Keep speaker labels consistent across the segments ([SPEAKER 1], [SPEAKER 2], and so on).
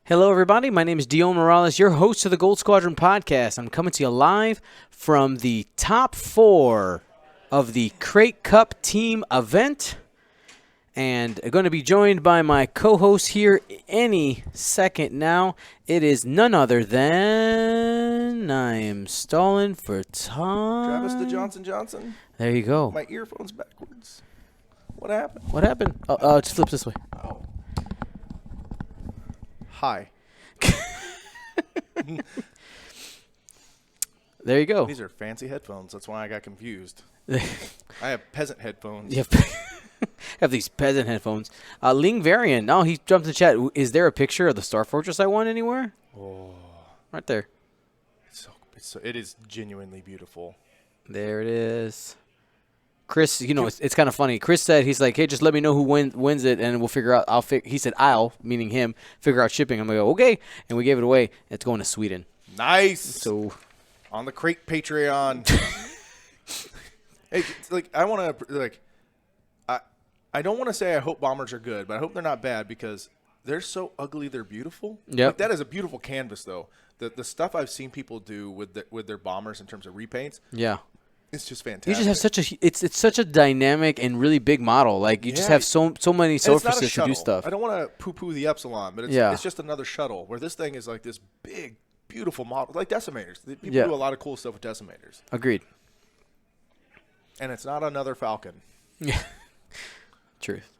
[SPEAKER 1] Hello, everybody. My name is Dion Morales, your host of the Gold Squadron podcast. I'm coming to you live from the top 4 of the Krayt Cup team event. And I'm going to be joined by my co-host here any second now. It is none other than... I am stalling for time.
[SPEAKER 2] Travis the Johnson.
[SPEAKER 1] There you go.
[SPEAKER 2] My earphones backwards. What happened?
[SPEAKER 1] What happened? Oh, just flip this way.
[SPEAKER 2] Oh. Hi.
[SPEAKER 1] There you go.
[SPEAKER 2] These are fancy headphones. That's why I got confused. I have peasant headphones.
[SPEAKER 1] You have these peasant headphones. Ling Varian. No, he jumped in the chat. Is there a picture of the Star Fortress I won anywhere?
[SPEAKER 2] Oh,
[SPEAKER 1] right there.
[SPEAKER 2] It is genuinely beautiful.
[SPEAKER 1] There it is. Chris, it's kind of funny. Chris said, he's like, hey, just let me know who wins it, and we'll figure out. He said, meaning him, figure out shipping. I'm like, okay. And we gave it away. It's going to Sweden.
[SPEAKER 2] Nice.
[SPEAKER 1] So,
[SPEAKER 2] on the Krayt Patreon. Hey, I want to, I don't want to say I hope bombers are good, but I hope they're not bad because they're so ugly they're beautiful.
[SPEAKER 1] Yep.
[SPEAKER 2] That is a beautiful canvas, though. The stuff I've seen people do with their bombers in terms of repaints.
[SPEAKER 1] Yeah.
[SPEAKER 2] It's just fantastic.
[SPEAKER 1] You just have it's such a dynamic and really big model. Like you just have so many surfaces to do stuff.
[SPEAKER 2] I don't want to poo-poo the Epsilon, but it's just another shuttle. Where this thing is like this big, beautiful model, like decimators. People do a lot of cool stuff with decimators.
[SPEAKER 1] Agreed.
[SPEAKER 2] And it's not another Falcon.
[SPEAKER 1] Yeah. Truth.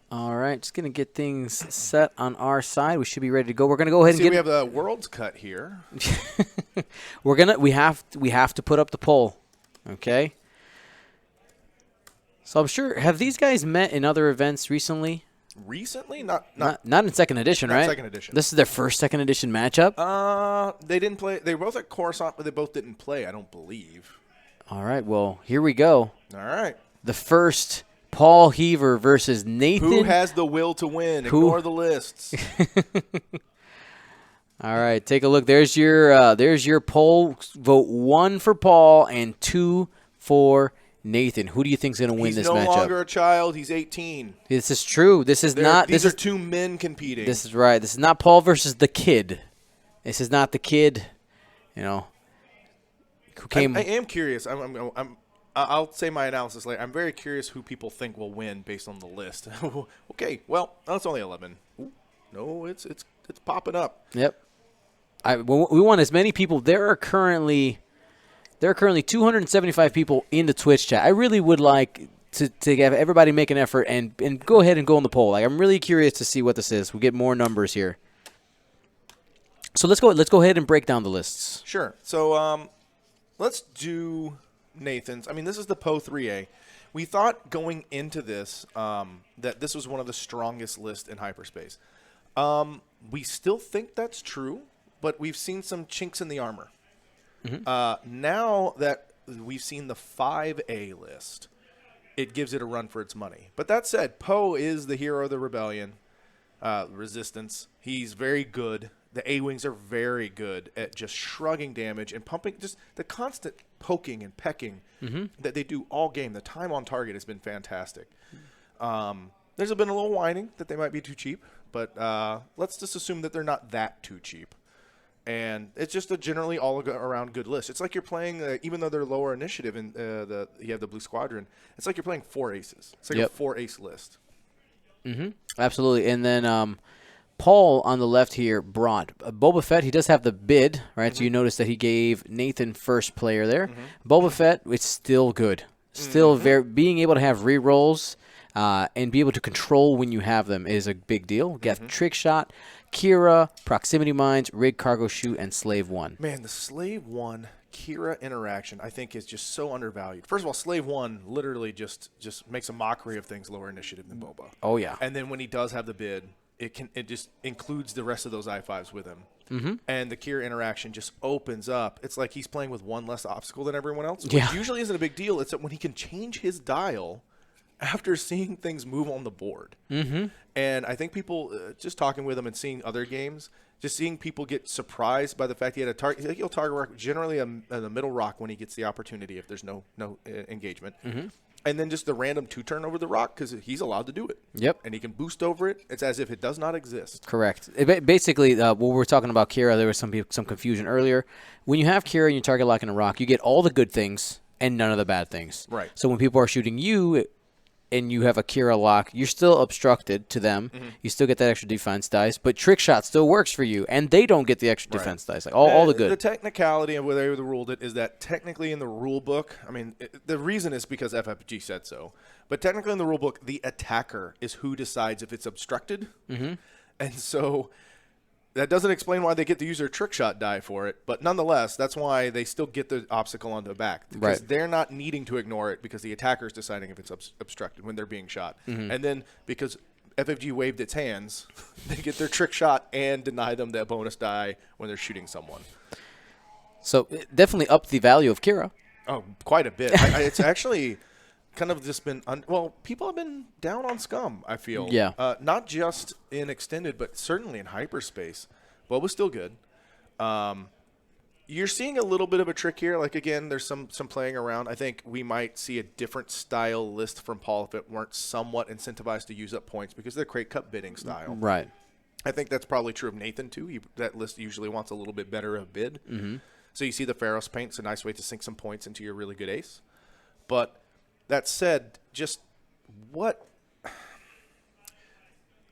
[SPEAKER 1] All right, just gonna get things set on our side. We should be ready to go. We're gonna go ahead and get.
[SPEAKER 2] We have the world's cut here.
[SPEAKER 1] We have to put up the poll, okay? So I'm sure, have these guys met in other events recently?
[SPEAKER 2] Recently,
[SPEAKER 1] not in second edition, right?
[SPEAKER 2] Second edition.
[SPEAKER 1] This is their first second edition matchup.
[SPEAKER 2] They didn't play. They were both at Coruscant, but they both didn't play. I don't believe.
[SPEAKER 1] All right, well here we go.
[SPEAKER 2] All right.
[SPEAKER 1] The first. Paul Heaver versus Nathan.
[SPEAKER 2] Who has the will to win? Ignore the lists.
[SPEAKER 1] All right, take a look. There's your poll. Vote 1 for Paul and 2 for Nathan. Who do you think is going to win this matchup?
[SPEAKER 2] He's no longer a child. He's 18.
[SPEAKER 1] This is true. These are
[SPEAKER 2] two men competing.
[SPEAKER 1] This is right. This is not Paul versus the kid. This is not the kid. Who came.
[SPEAKER 2] I am curious. I'll say my analysis later. I'm very curious who people think will win based on the list. Okay, well, that's only 11. Ooh, no, it's popping up.
[SPEAKER 1] Yep. We want as many people. There are currently 275 people in the Twitch chat. I really would like to have everybody make an effort and go ahead and go on the poll. I'm really curious to see what this is. We get more numbers here. So let's go ahead and break down the lists.
[SPEAKER 2] Sure. So let's do Nathan's. I mean, this is the Poe 3A. We thought going into this that this was one of the strongest lists in hyperspace. We still think that's true, but we've seen some chinks in the armor. Mm-hmm. Now that we've seen the 5A list, it gives it a run for its money. But that said, Poe is the hero of the rebellion, resistance. He's very good. The A-Wings are very good at just shrugging damage and pumping, just the constant poking and pecking that they do all game. The time on target has been fantastic. There's been a little whining that they might be too cheap, but let's just assume that they're not that too cheap. And it's just a generally all-around good list. It's like you're playing, even though they're lower initiative and you have the Blue Squadron, it's like you're playing 4 aces. It's like a 4-ace list. Mm-hmm.
[SPEAKER 1] Absolutely. And then Paul on the left here brought Boba Fett. He does have the bid, right? Mm-hmm. So you notice that he gave Nathan first player there. Mm-hmm. Boba Fett, it's still good. Still being able to have rerolls and be able to control when you have them is a big deal. Get trick shot, Kira, proximity mines, rig cargo chute, and slave 1.
[SPEAKER 2] Man, the slave 1 Kira interaction I think is just so undervalued. First of all, slave 1 literally just makes a mockery of things lower initiative than Boba.
[SPEAKER 1] Oh yeah.
[SPEAKER 2] And then when he does have the bid, it just includes the rest of those I-5s with him. And the Kira interaction just opens up. It's like he's playing with one less obstacle than everyone else, which usually isn't a big deal. It's that when he can change his dial after seeing things move on the board. And I think people, just talking with him and seeing other games, just seeing people get surprised by the fact he had a target. He'll target rock generally in the middle rock when he gets the opportunity if there's no engagement. and then just the random 2-turn over the rock because he's allowed to do it.
[SPEAKER 1] Yep.
[SPEAKER 2] And he can boost over it. It's as if it does not exist.
[SPEAKER 1] Correct. Basically, when we were talking about Kira, there was some confusion earlier. When you have Kira and you target lock in a rock, you get all the good things and none of the bad things.
[SPEAKER 2] Right.
[SPEAKER 1] So when people are shooting you and you have a Kira lock, you're still obstructed to them. You still get that extra defense dice, but trick shot still works for you, and they don't get the extra defense dice. Like all the good.
[SPEAKER 2] The technicality of where they ruled it is that technically in the rule book, I mean, the reason is because FFG said so, but technically in the rule book, the attacker is who decides if it's obstructed. And so that doesn't explain why they get to use their trick shot die for it, but nonetheless, that's why they still get the obstacle on the back because they're not needing to ignore it because the attacker is deciding if it's obstructed when they're being shot. And then because FFG waved its hands, they get their trick shot and deny them that bonus die when they're shooting someone.
[SPEAKER 1] So it definitely upped the value of Kira.
[SPEAKER 2] Oh, quite a bit. It's actually kind of just been people have been down on Scum, I feel.
[SPEAKER 1] Yeah.
[SPEAKER 2] Not just in extended, but certainly in hyperspace. Well, it was still good. You're seeing a little bit of a trick here. Like, again, there's some playing around. I think we might see a different style list from Paul if it weren't somewhat incentivized to use up points because of the Krayt Cup bidding style.
[SPEAKER 1] Right.
[SPEAKER 2] I think that's probably true of Nathan, too. That list usually wants a little bit better of bid. So you see the Pharos paint. It's a nice way to sink some points into your really good ace. But that said, just what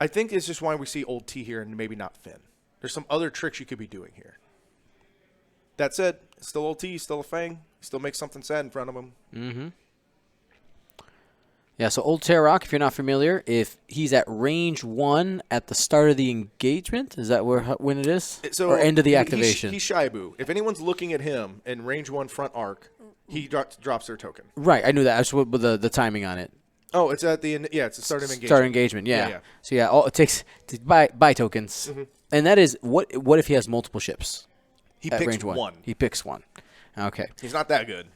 [SPEAKER 2] I think is just why we see old T here and maybe not Finn. There's some other tricks you could be doing here. That said, it's still old T, still a Fang, still makes something sad in front of him.
[SPEAKER 1] Yeah, so Old Tarok, if you're not familiar, if he's at range 1 at the start of the engagement, is that when it is? Or end of the activation?
[SPEAKER 2] He's Shibu. If anyone's looking at him in range 1 front arc, he drops their token.
[SPEAKER 1] Right, I knew that. I just with the timing on it.
[SPEAKER 2] Oh, it's at the end. Yeah, it's the start of engagement.
[SPEAKER 1] Start engagement, yeah. So yeah, all it takes to buy tokens, and that is what if he has multiple ships?
[SPEAKER 2] He
[SPEAKER 1] at
[SPEAKER 2] picks
[SPEAKER 1] range 1. He picks one. Okay.
[SPEAKER 2] He's not that good.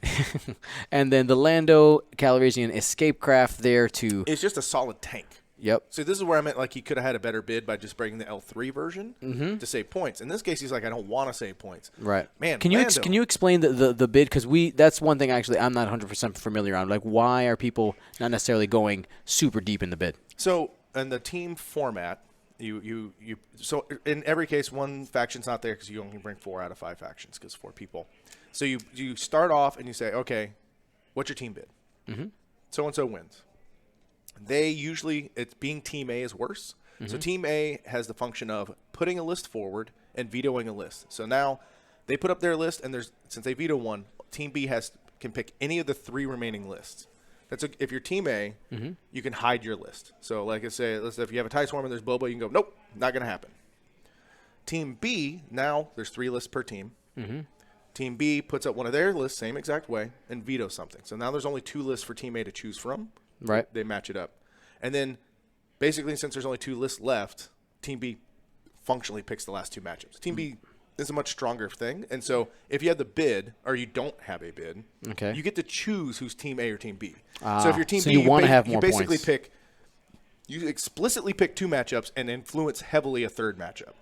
[SPEAKER 1] And then the Lando Calrissian escape craft there to.
[SPEAKER 2] It's just a solid tank.
[SPEAKER 1] Yep.
[SPEAKER 2] So this is where I meant like he could have had a better bid by just breaking the L3 version to save points. In this case, he's like, I don't want to save points.
[SPEAKER 1] Right.
[SPEAKER 2] Man,
[SPEAKER 1] can you explain the bid? Because that's one thing actually I'm not 100% familiar on. Like, why are people not necessarily going super deep in the bid?
[SPEAKER 2] So in the team format, so in every case, one faction's not there because you only bring 4 out of 5 factions because 4 people. So you start off and you say, okay, what's your team bid? So-and-so wins. They usually, it's being Team A is worse. So Team A has the function of putting a list forward and vetoing a list. So now they put up their list, and since they veto one, Team B can pick any of the 3 remaining lists. If you're Team A, you can hide your list. So like I say, if you have a TIE Swarm and there's Boba, you can go, nope, not going to happen. Team B, now there's 3 lists per team. Team B puts up one of their lists, same exact way, and vetoes something. So now there's only 2 lists for Team A to choose from.
[SPEAKER 1] Right.
[SPEAKER 2] They match it up. And then basically since there's only 2 lists left, Team B functionally picks the last 2 matchups. Team B is a much stronger thing. And so if you have the bid or you don't have a bid, you get to choose who's Team A or Team B. So if you're Team B,
[SPEAKER 1] you want to have more
[SPEAKER 2] basically
[SPEAKER 1] points.
[SPEAKER 2] You explicitly pick 2 matchups and influence heavily a 3rd matchup.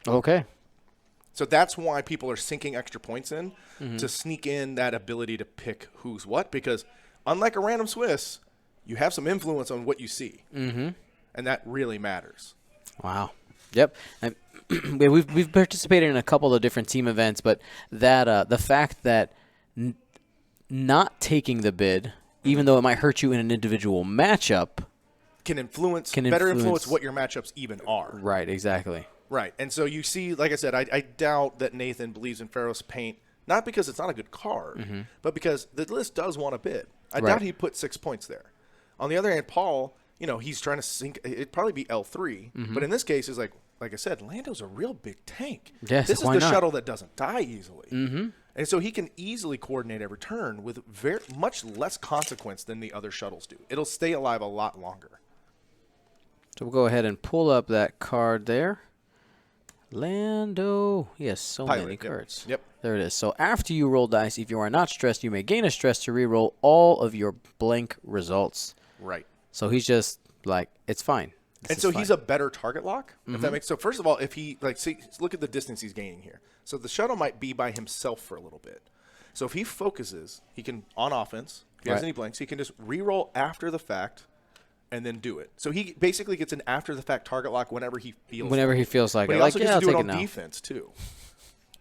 [SPEAKER 1] Okay.
[SPEAKER 2] So that's why people are sinking extra points in to sneak in that ability to pick who's what. Because unlike a random Swiss, you have some influence on what you see. And that really matters.
[SPEAKER 1] Wow. Yep. We've participated in a couple of different team events, but that the fact that not taking the bid, even though it might hurt you in an individual matchup,
[SPEAKER 2] can better influence what your matchups even are.
[SPEAKER 1] Right, exactly.
[SPEAKER 2] Right. And so you see, like I said, I doubt that Nathan believes in Pharos paint, not because it's not a good card, but because the list does want a bid. I doubt he put 6 points there. On the other hand, Paul, he's trying to sink. It'd probably be L3, but in this case, is like I said, Lando's a real big tank.
[SPEAKER 1] Yes,
[SPEAKER 2] this is
[SPEAKER 1] why
[SPEAKER 2] the
[SPEAKER 1] not?
[SPEAKER 2] shuttle that doesn't die easily, and so he can easily coordinate every turn with much less consequence than the other shuttles do. It'll stay alive a lot longer.
[SPEAKER 1] So we'll go ahead and pull up that card there. Lando. He has so many cards.
[SPEAKER 2] Yep.
[SPEAKER 1] There it is. So after you roll dice, if you are not stressed, you may gain a stress to reroll all of your blank results.
[SPEAKER 2] Right.
[SPEAKER 1] So he's just like, it's fine.
[SPEAKER 2] He's a better target lock, if that makes. So first of all, if he look at the distance he's gaining here. So the shuttle might be by himself for a little bit. So if he focuses, he can, on offense, if he has any blanks, he can just re-roll after the fact and then do it. So he basically gets an after-the-fact target lock whenever he feels
[SPEAKER 1] Whenever he feels like
[SPEAKER 2] but
[SPEAKER 1] it.
[SPEAKER 2] he also
[SPEAKER 1] like,
[SPEAKER 2] gets
[SPEAKER 1] yeah,
[SPEAKER 2] to do
[SPEAKER 1] I'll
[SPEAKER 2] it
[SPEAKER 1] take
[SPEAKER 2] on
[SPEAKER 1] now.
[SPEAKER 2] defense, too.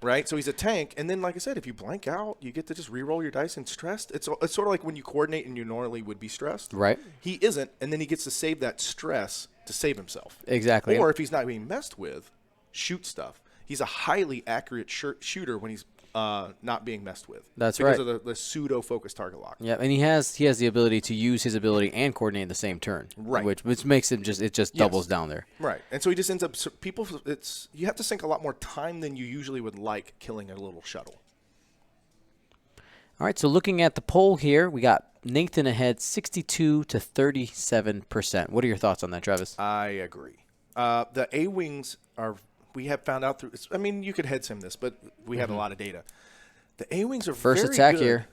[SPEAKER 2] Right? So he's a tank. And then, like I said, if you blank out, you get to just re-roll your dice and stressed. It's sort of like when you coordinate and you normally would be stressed.
[SPEAKER 1] Right.
[SPEAKER 2] He isn't, and then he gets to save that stress to save himself.
[SPEAKER 1] Exactly.
[SPEAKER 2] Or if he's not being messed with, shoot stuff. He's a highly accurate shooter when he's not being messed with.
[SPEAKER 1] That's
[SPEAKER 2] because
[SPEAKER 1] right.
[SPEAKER 2] of the pseudo-focus target lock.
[SPEAKER 1] Yeah, and he has the ability to use his ability and coordinate the same turn.
[SPEAKER 2] Right.
[SPEAKER 1] Which makes him just doubles down there.
[SPEAKER 2] Right. And so he just ends up you have to sink a lot more time than you usually would like killing a little shuttle.
[SPEAKER 1] All right, so looking at the poll here, we got Nathan ahead 62 to 37%. What are your thoughts on that, Travis?
[SPEAKER 2] I agree. The A-Wings we have found out through, I mean, you could head sim this, but we have a lot of data. The A-Wings are
[SPEAKER 1] First
[SPEAKER 2] very
[SPEAKER 1] attack
[SPEAKER 2] good.
[SPEAKER 1] here.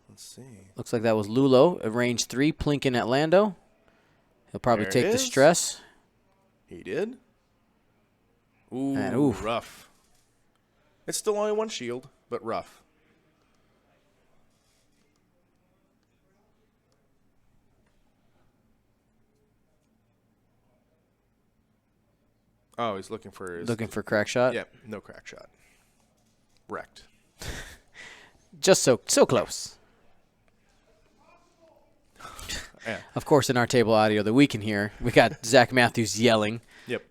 [SPEAKER 2] Let's see.
[SPEAKER 1] Looks like that was Lulo, range 3, plinking at Lando. He'll probably
[SPEAKER 2] There it
[SPEAKER 1] take the
[SPEAKER 2] is.
[SPEAKER 1] stress.
[SPEAKER 2] He did. Ooh,
[SPEAKER 1] And ooh.
[SPEAKER 2] rough. It's still only one shield, but rough. Oh, he's looking for
[SPEAKER 1] crack shot.
[SPEAKER 2] Yep, no crack shot. Wrecked.
[SPEAKER 1] Just so close.
[SPEAKER 2] Yeah.
[SPEAKER 1] Of course, in our table audio that we can hear, we got Zach Matthews yelling.
[SPEAKER 2] Yep.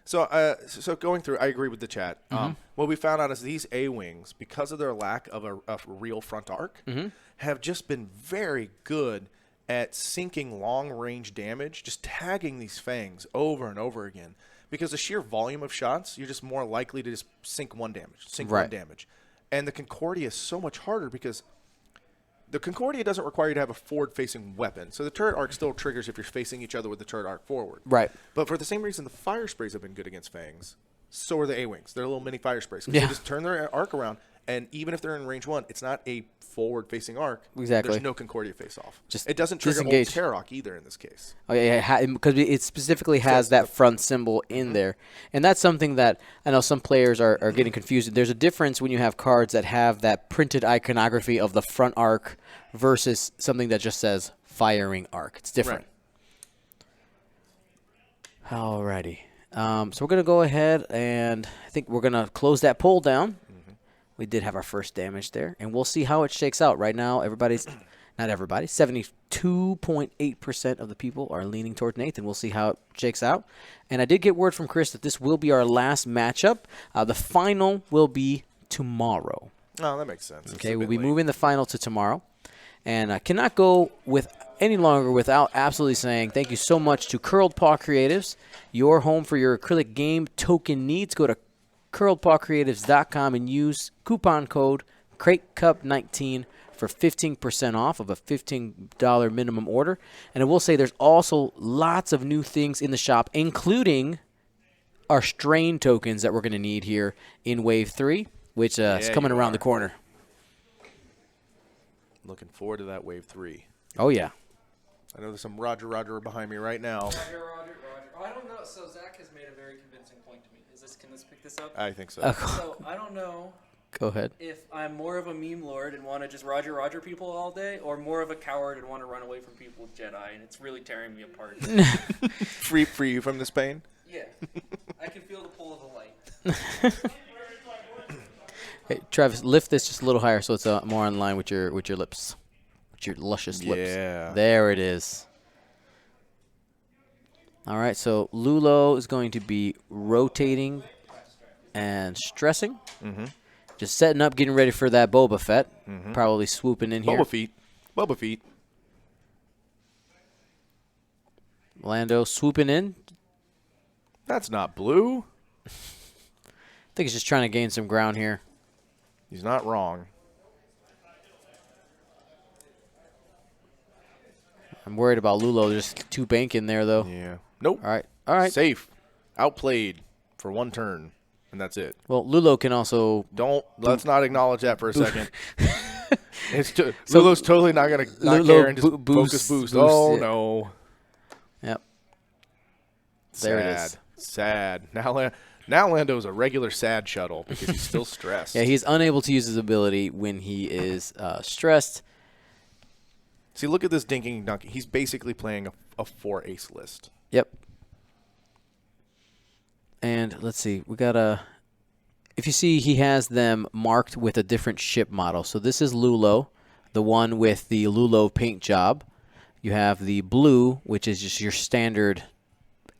[SPEAKER 2] So going through, I agree with the chat. What we found out is these A-Wings, because of their lack of a real front arc, have just been very good at sinking long-range damage, just tagging these fangs over and over again. Because the sheer volume of shots, you're just more likely to just sink one damage. And the Concordia is so much harder because the Concordia doesn't require you to have a forward-facing weapon. So the turret arc still triggers if you're facing each other with the turret arc forward.
[SPEAKER 1] Right.
[SPEAKER 2] But for the same reason the fire sprays have been good against fangs, so are the A-Wings. They're little mini fire sprays.
[SPEAKER 1] Yeah.
[SPEAKER 2] They just turn their arc around, and even if they're in range 1, it's not a forward-facing arc.
[SPEAKER 1] Exactly.
[SPEAKER 2] There's no Concordia face-off.
[SPEAKER 1] Just
[SPEAKER 2] it doesn't trigger
[SPEAKER 1] disengage.
[SPEAKER 2] old Tarok either in this case.
[SPEAKER 1] Oh, yeah, because it specifically has that front symbol in there. And that's something that I know some players are getting confused. There's a difference when you have cards that have that printed iconography of the front arc versus something that just says firing arc. It's different.
[SPEAKER 2] Right.
[SPEAKER 1] Alrighty. So we're going to go ahead and I think we're going to close that poll down. We did have our first damage there, and we'll see how it shakes out. Right now, not everybody, 72.8% of the people are leaning towards Nathan. We'll see how it shakes out. And I did get word from Chris that this will be our last matchup. The final will be tomorrow.
[SPEAKER 2] Oh, that makes sense.
[SPEAKER 1] Okay, we'll be moving the final to tomorrow. And I cannot go any longer without absolutely saying thank you so much to Curled Paw Creatives, your home for your acrylic game token needs. Go to curledpawcreatives.com and use coupon code KraytCup19 for 15% off of a $15 minimum order. And I will say there's also lots of new things in the shop, including our strain tokens that we're going to need here in Wave 3, which is coming around the corner.
[SPEAKER 2] Looking forward to that Wave 3.
[SPEAKER 1] Oh, yeah.
[SPEAKER 2] I know there's some Roger behind me right now.
[SPEAKER 3] Roger. Oh, I don't know. So Zach has made a very convincing point to me. Can this pick this up?
[SPEAKER 2] I think so.
[SPEAKER 3] So I don't know
[SPEAKER 1] Go ahead.
[SPEAKER 3] if I'm more of a meme lord and want to just Roger people all day, or more of a coward and want to run away from people with Jedi, and it's really tearing me apart.
[SPEAKER 2] Free you from this pain?
[SPEAKER 3] Yeah. I can feel the pull of the light.
[SPEAKER 1] Hey, Travis, lift this just a little higher so it's more in line with your lips, with your luscious lips.
[SPEAKER 2] Yeah.
[SPEAKER 1] There it is. All right, so Lulo is going to be rotating and stressing. Just setting up, getting ready for that Boba Fett. Probably swooping in here.
[SPEAKER 2] Boba Feet.
[SPEAKER 1] Lando swooping in.
[SPEAKER 2] That's not blue.
[SPEAKER 1] I think he's just trying to gain some ground here.
[SPEAKER 2] He's not wrong.
[SPEAKER 1] I'm worried about Lulo. There's 2 bank in there, though.
[SPEAKER 2] Yeah. Nope.
[SPEAKER 1] All right.
[SPEAKER 2] Safe. Outplayed for 1 turn, and that's it.
[SPEAKER 1] Well, Lulo can also...
[SPEAKER 2] Let's not acknowledge that for a second. Lulo's totally not going to not care and just focus boost. Oh, no.
[SPEAKER 1] Yep. There it is.
[SPEAKER 2] Sad. Now Now Lando's a regular sad shuttle because he's still stressed.
[SPEAKER 1] Yeah, he's unable to use his ability when he is stressed.
[SPEAKER 2] See, look at this dinking and dunking. He's basically playing a 4-ace list.
[SPEAKER 1] Yep. And let's see. We got a... If you see, he has them marked with a different ship model. So this is Lulo, the one with the Lulo paint job. You have the blue, which is just your standard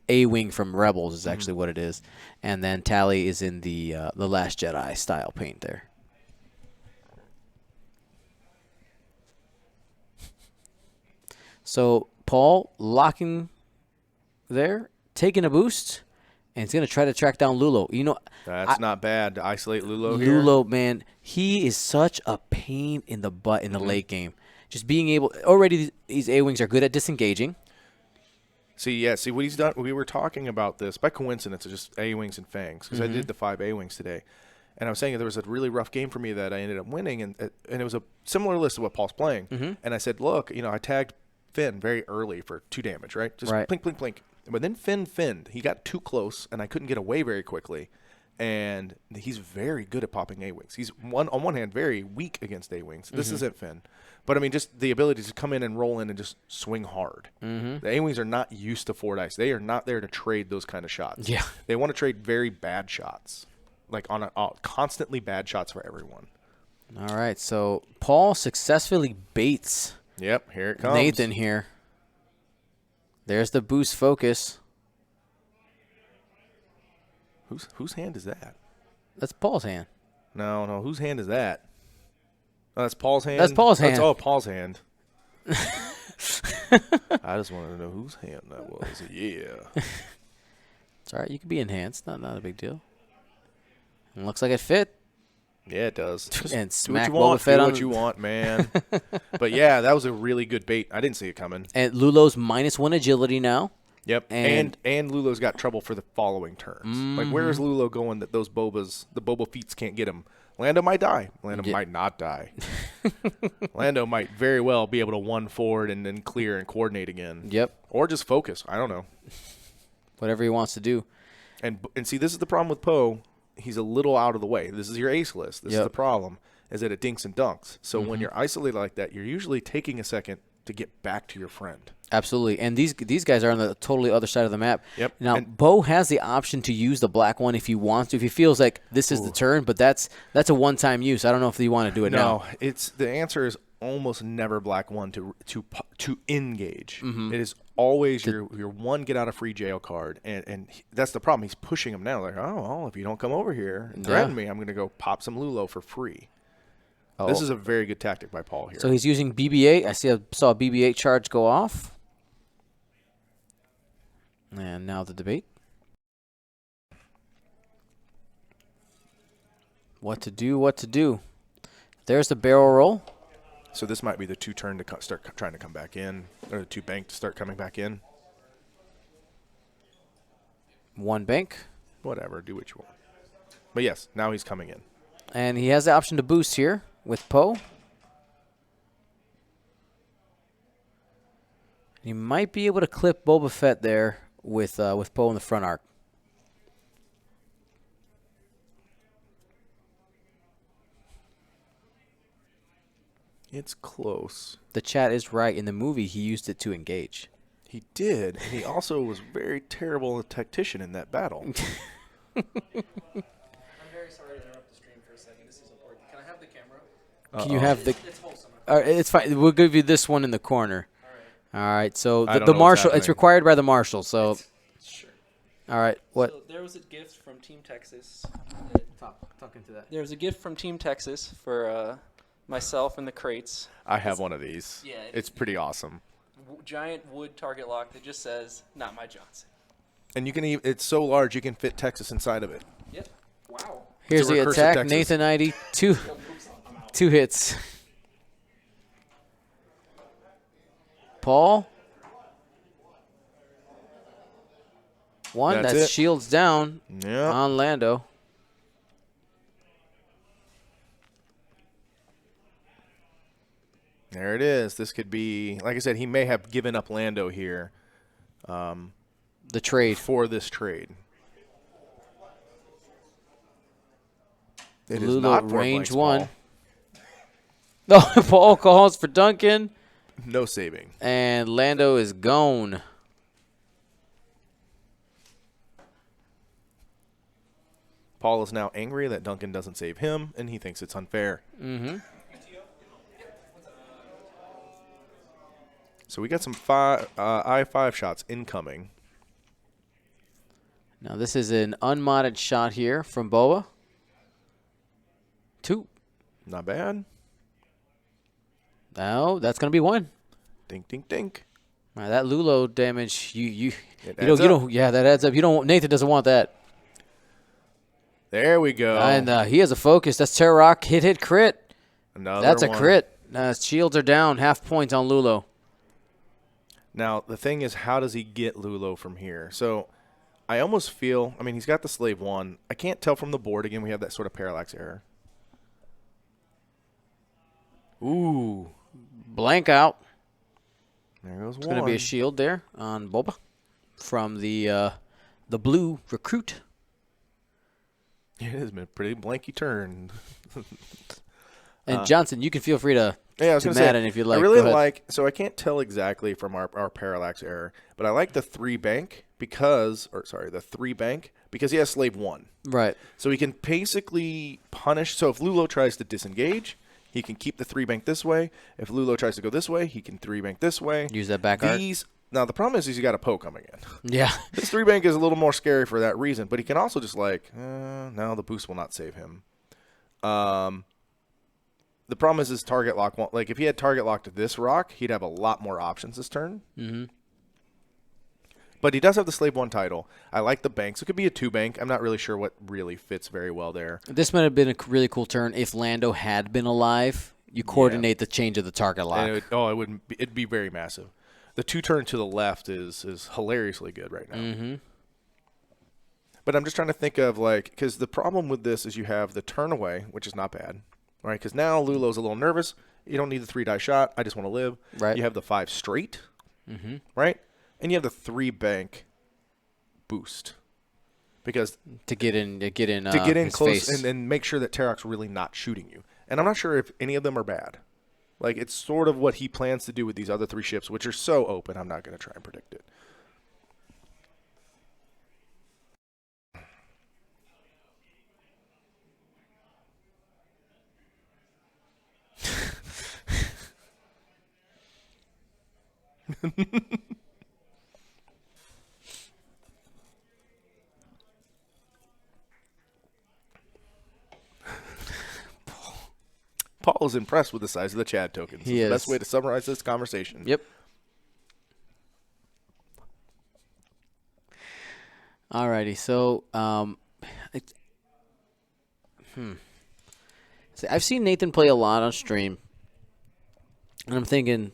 [SPEAKER 1] A-wing from Rebels is actually what it is. And then Tally is in the Last Jedi style paint there. So Paul locking there, taking a boost, and he's going to try to track down Lulo. You know,
[SPEAKER 2] That's not bad to isolate Lulo here.
[SPEAKER 1] Lulo, man, he is such a pain in the butt in the late game. Just being able – already these A-Wings are good at disengaging.
[SPEAKER 2] See what he's done. We were talking about this by coincidence. It's just A-Wings and Fangs because I did the 5 A-Wings today. And I was saying there was a really rough game for me that I ended up winning, and it was a similar list to what Paul's playing. And I said, look, I tagged Finn very early for 2 damage, right? Just plink, plink, plink. But then Finn finned. He got too close, and I couldn't get away very quickly. And he's very good at popping A-Wings. He's, on one hand, very weak against A-Wings. This isn't Finn. But, I mean, just the ability to come in and roll in and just swing hard. The A-Wings are not used to 4 dice. They are not there to trade those kind of shots.
[SPEAKER 1] Yeah.
[SPEAKER 2] They want to trade very bad shots, like on constantly bad shots for everyone.
[SPEAKER 1] All right, so Paul successfully baits
[SPEAKER 2] Yep, here it comes.
[SPEAKER 1] Nathan here. There's the boost focus.
[SPEAKER 2] Whose hand is that?
[SPEAKER 1] That's Paul's hand.
[SPEAKER 2] No, whose hand is that? Oh, that's Paul's hand?
[SPEAKER 1] That's Paul's hand.
[SPEAKER 2] Oh, Paul's hand. I just wanted to know whose hand that was. Yeah.
[SPEAKER 1] It's all right. You can be enhanced. Not a big deal. And looks like it fit.
[SPEAKER 2] Yeah, it does. Just
[SPEAKER 1] And
[SPEAKER 2] do
[SPEAKER 1] smack
[SPEAKER 2] what you want.
[SPEAKER 1] Boba Fett
[SPEAKER 2] Do
[SPEAKER 1] on
[SPEAKER 2] what you want, man. But, yeah, that was a really good bait. I didn't see it coming.
[SPEAKER 1] And Lulo's -1 agility now.
[SPEAKER 2] Yep, and Lulo's got trouble for the following turns. Like, where is Lulo going that the Boba Feets can't get him? Lando might die. Lando might not die. Lando might very well be able to 1 forward and then clear and coordinate again.
[SPEAKER 1] Yep.
[SPEAKER 2] Or just focus. I don't know.
[SPEAKER 1] Whatever he wants to do.
[SPEAKER 2] And see, this is the problem with Poe. He's a little out of the way. This is your ace list. This is the problem, is that it dinks and dunks. So when you're isolated like that, you're usually taking a second to get back to your friend.
[SPEAKER 1] Absolutely. And these guys are on the totally other side of the map.
[SPEAKER 2] Yep.
[SPEAKER 1] Now, Bo has the option to use the black one if he wants to, if he feels like this is the turn, but that's a one-time use. I don't know if you want to do it now.
[SPEAKER 2] No, the answer is almost never black one to engage. It is always your one get out of free jail card, and that's the problem. He's pushing him now. Like, oh, well, if you don't come over here and threaten me, I'm going to go pop some Lulo for free.
[SPEAKER 1] Oh.
[SPEAKER 2] This is a very good tactic by Paul here.
[SPEAKER 1] So he's using BB-8. I saw a BB-8 charge go off. And now the debate. What to do. There's the barrel roll.
[SPEAKER 2] So this might be the 2 turn to start trying to come back in, or the 2 bank to start coming back in.
[SPEAKER 1] 1 bank.
[SPEAKER 2] Whatever, do what you want. But yes, now he's coming in.
[SPEAKER 1] And he has the option to boost here with Poe. He might be able to clip Boba Fett there with Poe in the front arc.
[SPEAKER 2] It's close.
[SPEAKER 1] The chat is right. In the movie, he used it to engage.
[SPEAKER 2] He did, and he also was very terrible a tactician in that battle.
[SPEAKER 3] I'm very sorry to interrupt the stream for a second. This is important. Can I have the camera?
[SPEAKER 1] Can you have the...
[SPEAKER 3] It's wholesome.
[SPEAKER 1] It's fine. We'll give you this one in the corner.
[SPEAKER 3] All right.
[SPEAKER 1] All right. So
[SPEAKER 2] I don't
[SPEAKER 1] the
[SPEAKER 2] know what's
[SPEAKER 1] marshal, it's
[SPEAKER 2] happening.
[SPEAKER 1] required by the marshal. So,
[SPEAKER 3] Sure.
[SPEAKER 1] all right. What?
[SPEAKER 3] So there was a gift from Team Texas.
[SPEAKER 1] Talk into that.
[SPEAKER 3] There was a gift from Team Texas for myself and the Krayts.
[SPEAKER 2] I have one of these.
[SPEAKER 3] Yeah,
[SPEAKER 2] It's pretty awesome.
[SPEAKER 3] Giant wood target lock that just says, "Not my Johnson."
[SPEAKER 2] And you can even, it's so large you can fit Texas inside of it.
[SPEAKER 3] Yep. Wow.
[SPEAKER 1] Here's
[SPEAKER 2] a
[SPEAKER 1] the
[SPEAKER 2] recursive
[SPEAKER 1] attack.
[SPEAKER 2] Texas.
[SPEAKER 1] Nathan Eide, two hits. Paul. 1.
[SPEAKER 2] That's
[SPEAKER 1] That's
[SPEAKER 2] it.
[SPEAKER 1] shields down
[SPEAKER 2] Yeah.
[SPEAKER 1] on Lando.
[SPEAKER 2] There it is. This could be, like I said, he may have given up Lando here
[SPEAKER 1] The trade.
[SPEAKER 2] for this trade. It is
[SPEAKER 1] Lulo
[SPEAKER 2] not point
[SPEAKER 1] range
[SPEAKER 2] blanks,
[SPEAKER 1] one.
[SPEAKER 2] Paul.
[SPEAKER 1] No, Paul calls for Duncan.
[SPEAKER 2] No saving.
[SPEAKER 1] And Lando is gone.
[SPEAKER 2] Paul is now angry that Duncan doesn't save him, and he thinks it's unfair.
[SPEAKER 1] Mm-hmm.
[SPEAKER 2] So we got some I-5 shots incoming.
[SPEAKER 1] Now this is an unmodded shot here from Boa. 2.
[SPEAKER 2] Not bad.
[SPEAKER 1] Now that's gonna be 1.
[SPEAKER 2] Dink, dink, dink.
[SPEAKER 1] Now, that Lulo damage, you
[SPEAKER 2] adds
[SPEAKER 1] don't
[SPEAKER 2] up.
[SPEAKER 1] yeah, that adds up. Nathan doesn't want that.
[SPEAKER 2] There we go.
[SPEAKER 1] And he has a focus. That's Terror Rock hit crit.
[SPEAKER 2] Another
[SPEAKER 1] That's a
[SPEAKER 2] one.
[SPEAKER 1] crit. Shields are down, half point on Lulo.
[SPEAKER 2] Now, the thing is, how does he get Lulo from here? So I almost feel, I mean, he's got the slave 1. I can't tell from the board. Again, we have that sort of parallax error. Ooh.
[SPEAKER 1] Blank out.
[SPEAKER 2] There goes
[SPEAKER 1] It's
[SPEAKER 2] one.
[SPEAKER 1] going to be a shield there on Boba from the blue recruit.
[SPEAKER 2] It has been a pretty blanky turn.
[SPEAKER 1] And Johnson, you can feel free to
[SPEAKER 2] Yeah, I was going to
[SPEAKER 1] Madden
[SPEAKER 2] say,
[SPEAKER 1] if you like.
[SPEAKER 2] I really
[SPEAKER 1] Go ahead.
[SPEAKER 2] like, so I can't tell exactly from our parallax error, but I like the 3 bank because, the 3 bank because he has slave 1.
[SPEAKER 1] Right.
[SPEAKER 2] So he can basically punish, so if Lulo tries to disengage, he can keep the 3 bank this way. If Lulo tries to go this way, he can 3 bank this way.
[SPEAKER 1] Use that back art.
[SPEAKER 2] Now, the problem is you got a poke coming in.
[SPEAKER 1] Yeah.
[SPEAKER 2] This 3 bank is a little more scary for that reason, but he can also just no, the boost will not save him. The problem is his target lock won't, if he had target locked to this rock, he'd have a lot more options this turn.
[SPEAKER 1] Mm-hmm.
[SPEAKER 2] But he does have the slave 1 title. I like the bank, so it could be a 2 bank. I'm not really sure what really fits very well there.
[SPEAKER 1] This might have been a really cool turn if Lando had been alive. You coordinate the change of the target lock.
[SPEAKER 2] And it'd be very massive. The 2 turn to the left is hilariously good right now.
[SPEAKER 1] Mm-hmm.
[SPEAKER 2] But I'm just trying to think of, because the problem with this is you have the turn away, which is not bad, right? Because now Lulo's a little nervous. You don't need the 3-die shot. I just want to live.
[SPEAKER 1] Right.
[SPEAKER 2] You have the 5 straight,
[SPEAKER 1] Mm-hmm.
[SPEAKER 2] right? And you have the 3 bank boost. Because
[SPEAKER 1] To get in
[SPEAKER 2] his close
[SPEAKER 1] face.
[SPEAKER 2] and make sure that Terror's really not shooting you. And I'm not sure if any of them are bad. It's sort of what he plans to do with these other 3 ships, which are so open, I'm not going to try and predict it. Paul is impressed with the size of the Chad tokens.
[SPEAKER 1] He
[SPEAKER 2] It's
[SPEAKER 1] is.
[SPEAKER 2] the best way to summarize this conversation.
[SPEAKER 1] Yep. Alrighty, so See, I've seen Nathan play a lot on stream, and I'm thinking,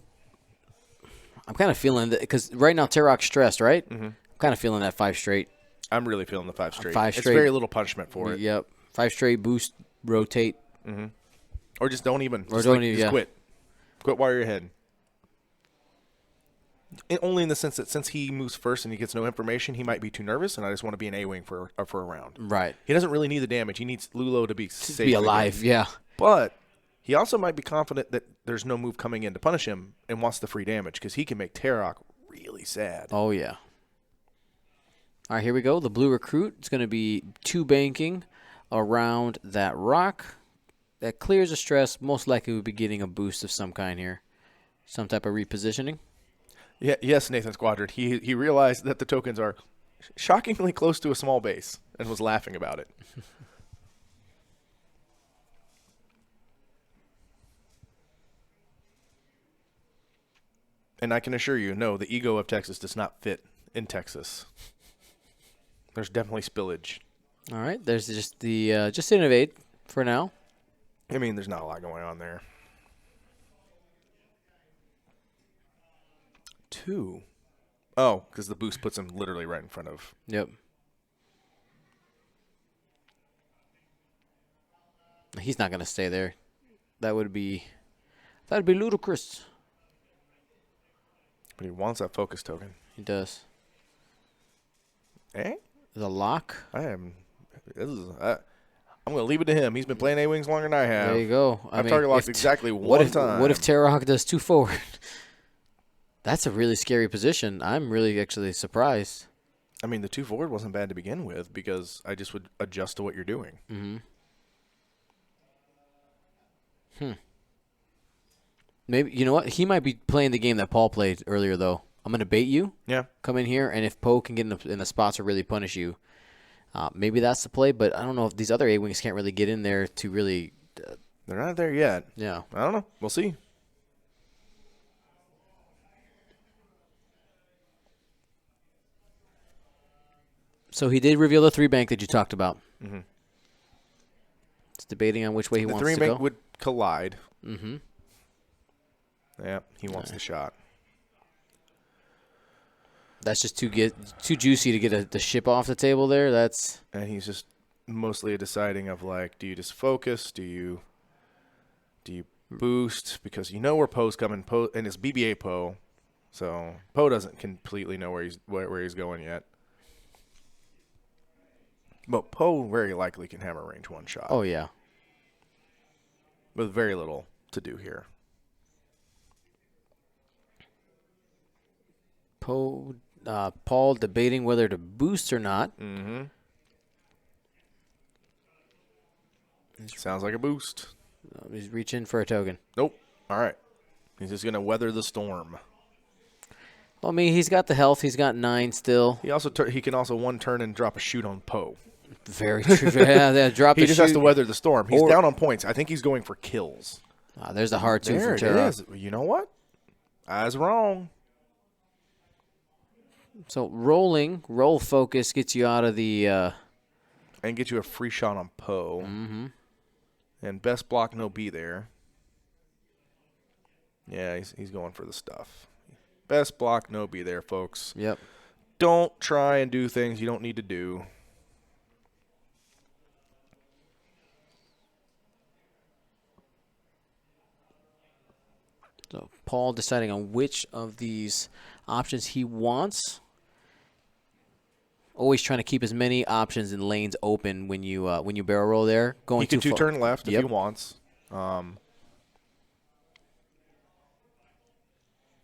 [SPEAKER 1] I'm kind of feeling that because right now Terrock's stressed, right? Mm-hmm. I'm kind of feeling that 5 straight.
[SPEAKER 2] I'm really feeling the 5 straight.
[SPEAKER 1] 5
[SPEAKER 2] It's
[SPEAKER 1] straight.
[SPEAKER 2] very little punishment for it.
[SPEAKER 1] Yep, 5 straight boost, rotate.
[SPEAKER 2] Mm-hmm. Or just don't even.
[SPEAKER 1] Or
[SPEAKER 2] Just,
[SPEAKER 1] don't even,
[SPEAKER 2] just
[SPEAKER 1] yeah.
[SPEAKER 2] quit. Quit while you're ahead. Only in the sense that since he moves first and he gets no information, he might be too nervous, and I just want to be an A-wing for a round.
[SPEAKER 1] Right.
[SPEAKER 2] He doesn't really need the damage. He needs Lulo to be safe.
[SPEAKER 1] To be alive,
[SPEAKER 2] again.
[SPEAKER 1] yeah.
[SPEAKER 2] But he also might be confident that there's no move coming in to punish him and wants the free damage because he can make Terrock really sad.
[SPEAKER 1] Oh, yeah. All right, here we go. The blue recruit is going to be 2 banking around that rock. That clears the stress. Most likely we'll be getting a boost of some kind here. Some type of repositioning.
[SPEAKER 2] Yeah, yes, Nathan Squadron. He realized that the tokens are shockingly close to a small base and was laughing about it. And I can assure you, no, the ego of Texas does not fit in Texas. There's definitely spillage.
[SPEAKER 1] All right, there's just the just innovate for now.
[SPEAKER 2] I mean, there's not a lot going on there. 2. Oh, because the boost puts him literally right in front of.
[SPEAKER 1] Yep. He's not going to stay there. That would be ludicrous.
[SPEAKER 2] But he wants that focus token.
[SPEAKER 1] He does.
[SPEAKER 2] Eh?
[SPEAKER 1] The lock.
[SPEAKER 2] This is I'm going to leave it to him. He's been playing A-Wings longer than I have.
[SPEAKER 1] There you go.
[SPEAKER 2] I've target locked exactly
[SPEAKER 1] what
[SPEAKER 2] one time.
[SPEAKER 1] What if Terrahawk does 2 forward? That's a really scary position. I'm really actually surprised.
[SPEAKER 2] I mean, the 2 forward wasn't bad to begin with because I just would adjust to what you're doing.
[SPEAKER 1] Maybe, you know what? He might be playing the game that Paul played earlier, though. I'm going to bait you.
[SPEAKER 2] Yeah.
[SPEAKER 1] Come in here, and if Poe can get in the spots to really punish you, maybe that's the play. But I don't know if these other A-Wings can't really get in there to really.
[SPEAKER 2] They're not there yet.
[SPEAKER 1] Yeah.
[SPEAKER 2] I don't know. We'll see.
[SPEAKER 1] So he did reveal the 3-bank that you talked about. It's debating on which way he wants to go.
[SPEAKER 2] The 3-bank would collide.
[SPEAKER 1] Mm-hmm.
[SPEAKER 2] Yeah, he wants the shot.
[SPEAKER 1] That's just too juicy to get the ship off the table there.
[SPEAKER 2] And he's just mostly deciding of like, do you just focus? Do you boost? Because you know where Poe's coming. Poe and it's BB-8 Poe, so Poe doesn't completely know where he's going yet. But Poe very likely can have a range 1 shot.
[SPEAKER 1] Oh yeah.
[SPEAKER 2] With very little to do here.
[SPEAKER 1] Paul debating whether to boost or not.
[SPEAKER 2] Sounds like a boost.
[SPEAKER 1] He's reaching for a token.
[SPEAKER 2] Nope. All right. He's just going to weather the storm.
[SPEAKER 1] Well, I mean, he's got the health. He's got 9 still.
[SPEAKER 2] He can also 1 turn and drop a shoot on Poe.
[SPEAKER 1] Very true. Yeah, drop
[SPEAKER 2] he
[SPEAKER 1] the
[SPEAKER 2] just
[SPEAKER 1] shoot.
[SPEAKER 2] has to weather the storm. He's down on points. I think he's going for kills.
[SPEAKER 1] There's the hard 2
[SPEAKER 2] there
[SPEAKER 1] from
[SPEAKER 2] it
[SPEAKER 1] Terra.
[SPEAKER 2] is. You know what? I was wrong.
[SPEAKER 1] So roll focus gets you out of the
[SPEAKER 2] and get you a free shot on Poe. And best block no B there. Yeah, he's going for the stuff. Best block no B there, folks.
[SPEAKER 1] Yep.
[SPEAKER 2] Don't try and do things you don't need to do.
[SPEAKER 1] So Paul deciding on which of these options he wants. Always trying to keep as many options and lanes open when you barrel roll there. Going
[SPEAKER 2] he can
[SPEAKER 1] too far.
[SPEAKER 2] turn left if he wants.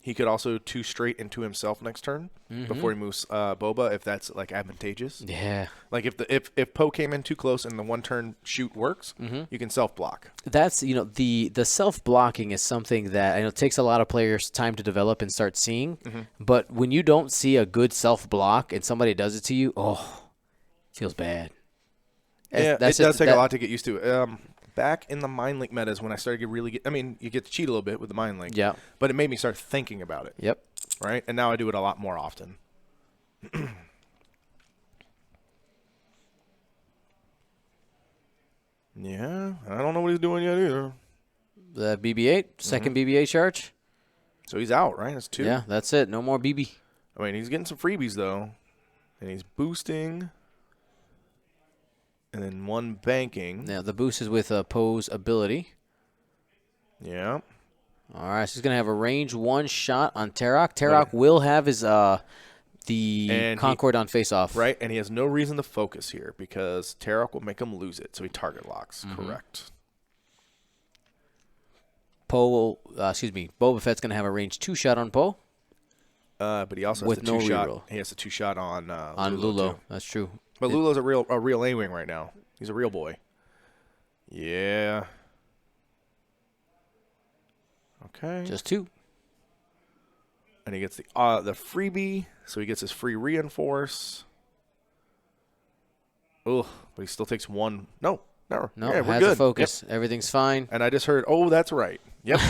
[SPEAKER 2] He could also 2 straight into himself next turn before he moves Boba if that's like advantageous.
[SPEAKER 1] Yeah.
[SPEAKER 2] Like if Poe came in too close and the 1 turn shoot works, you can self block.
[SPEAKER 1] That's the self blocking is something that I know takes a lot of players time to develop and start seeing. But when you don't see a good self block and somebody does it to you, it feels bad.
[SPEAKER 2] Yeah, it does take a lot to get used to. Back in the Mind Link metas when I started you get to cheat a little bit with the Mind Link.
[SPEAKER 1] Yeah.
[SPEAKER 2] But it made me start thinking about it.
[SPEAKER 1] Yep.
[SPEAKER 2] Right? And now I do it a lot more often. Yeah, I don't know what he's doing yet either.
[SPEAKER 1] The BB-8, second BB-8 charge.
[SPEAKER 2] So he's out, right? That's 2.
[SPEAKER 1] Yeah, that's it. No more BB.
[SPEAKER 2] I mean, he's getting some freebies, though. And he's boosting. And then 1 banking.
[SPEAKER 1] Yeah, the boost is with Poe's ability.
[SPEAKER 2] Yeah.
[SPEAKER 1] All right, so he's going to have a range 1 shot on Terrahawk. Terrahawk will have his Concord on face-off.
[SPEAKER 2] Right, and he has no reason to focus here because Terrahawk will make him lose it, so he target locks. Correct.
[SPEAKER 1] Boba Fett's going to have a range 2 shot on Poe.
[SPEAKER 2] But he also has
[SPEAKER 1] with
[SPEAKER 2] the
[SPEAKER 1] no
[SPEAKER 2] 2 shot.
[SPEAKER 1] reroll.
[SPEAKER 2] He has the 2 shot on
[SPEAKER 1] Lulo.
[SPEAKER 2] Too.
[SPEAKER 1] That's true.
[SPEAKER 2] But Lulo's a real A-wing right now. He's a real boy. Yeah. Okay.
[SPEAKER 1] Just 2.
[SPEAKER 2] And he gets the freebie, so he gets his free reinforce. Ugh, but he still takes 1. No, never.
[SPEAKER 1] No,
[SPEAKER 2] yeah, we're
[SPEAKER 1] has
[SPEAKER 2] good.
[SPEAKER 1] a focus.
[SPEAKER 2] Yep.
[SPEAKER 1] Everything's fine.
[SPEAKER 2] And I just heard, that's right. Yep.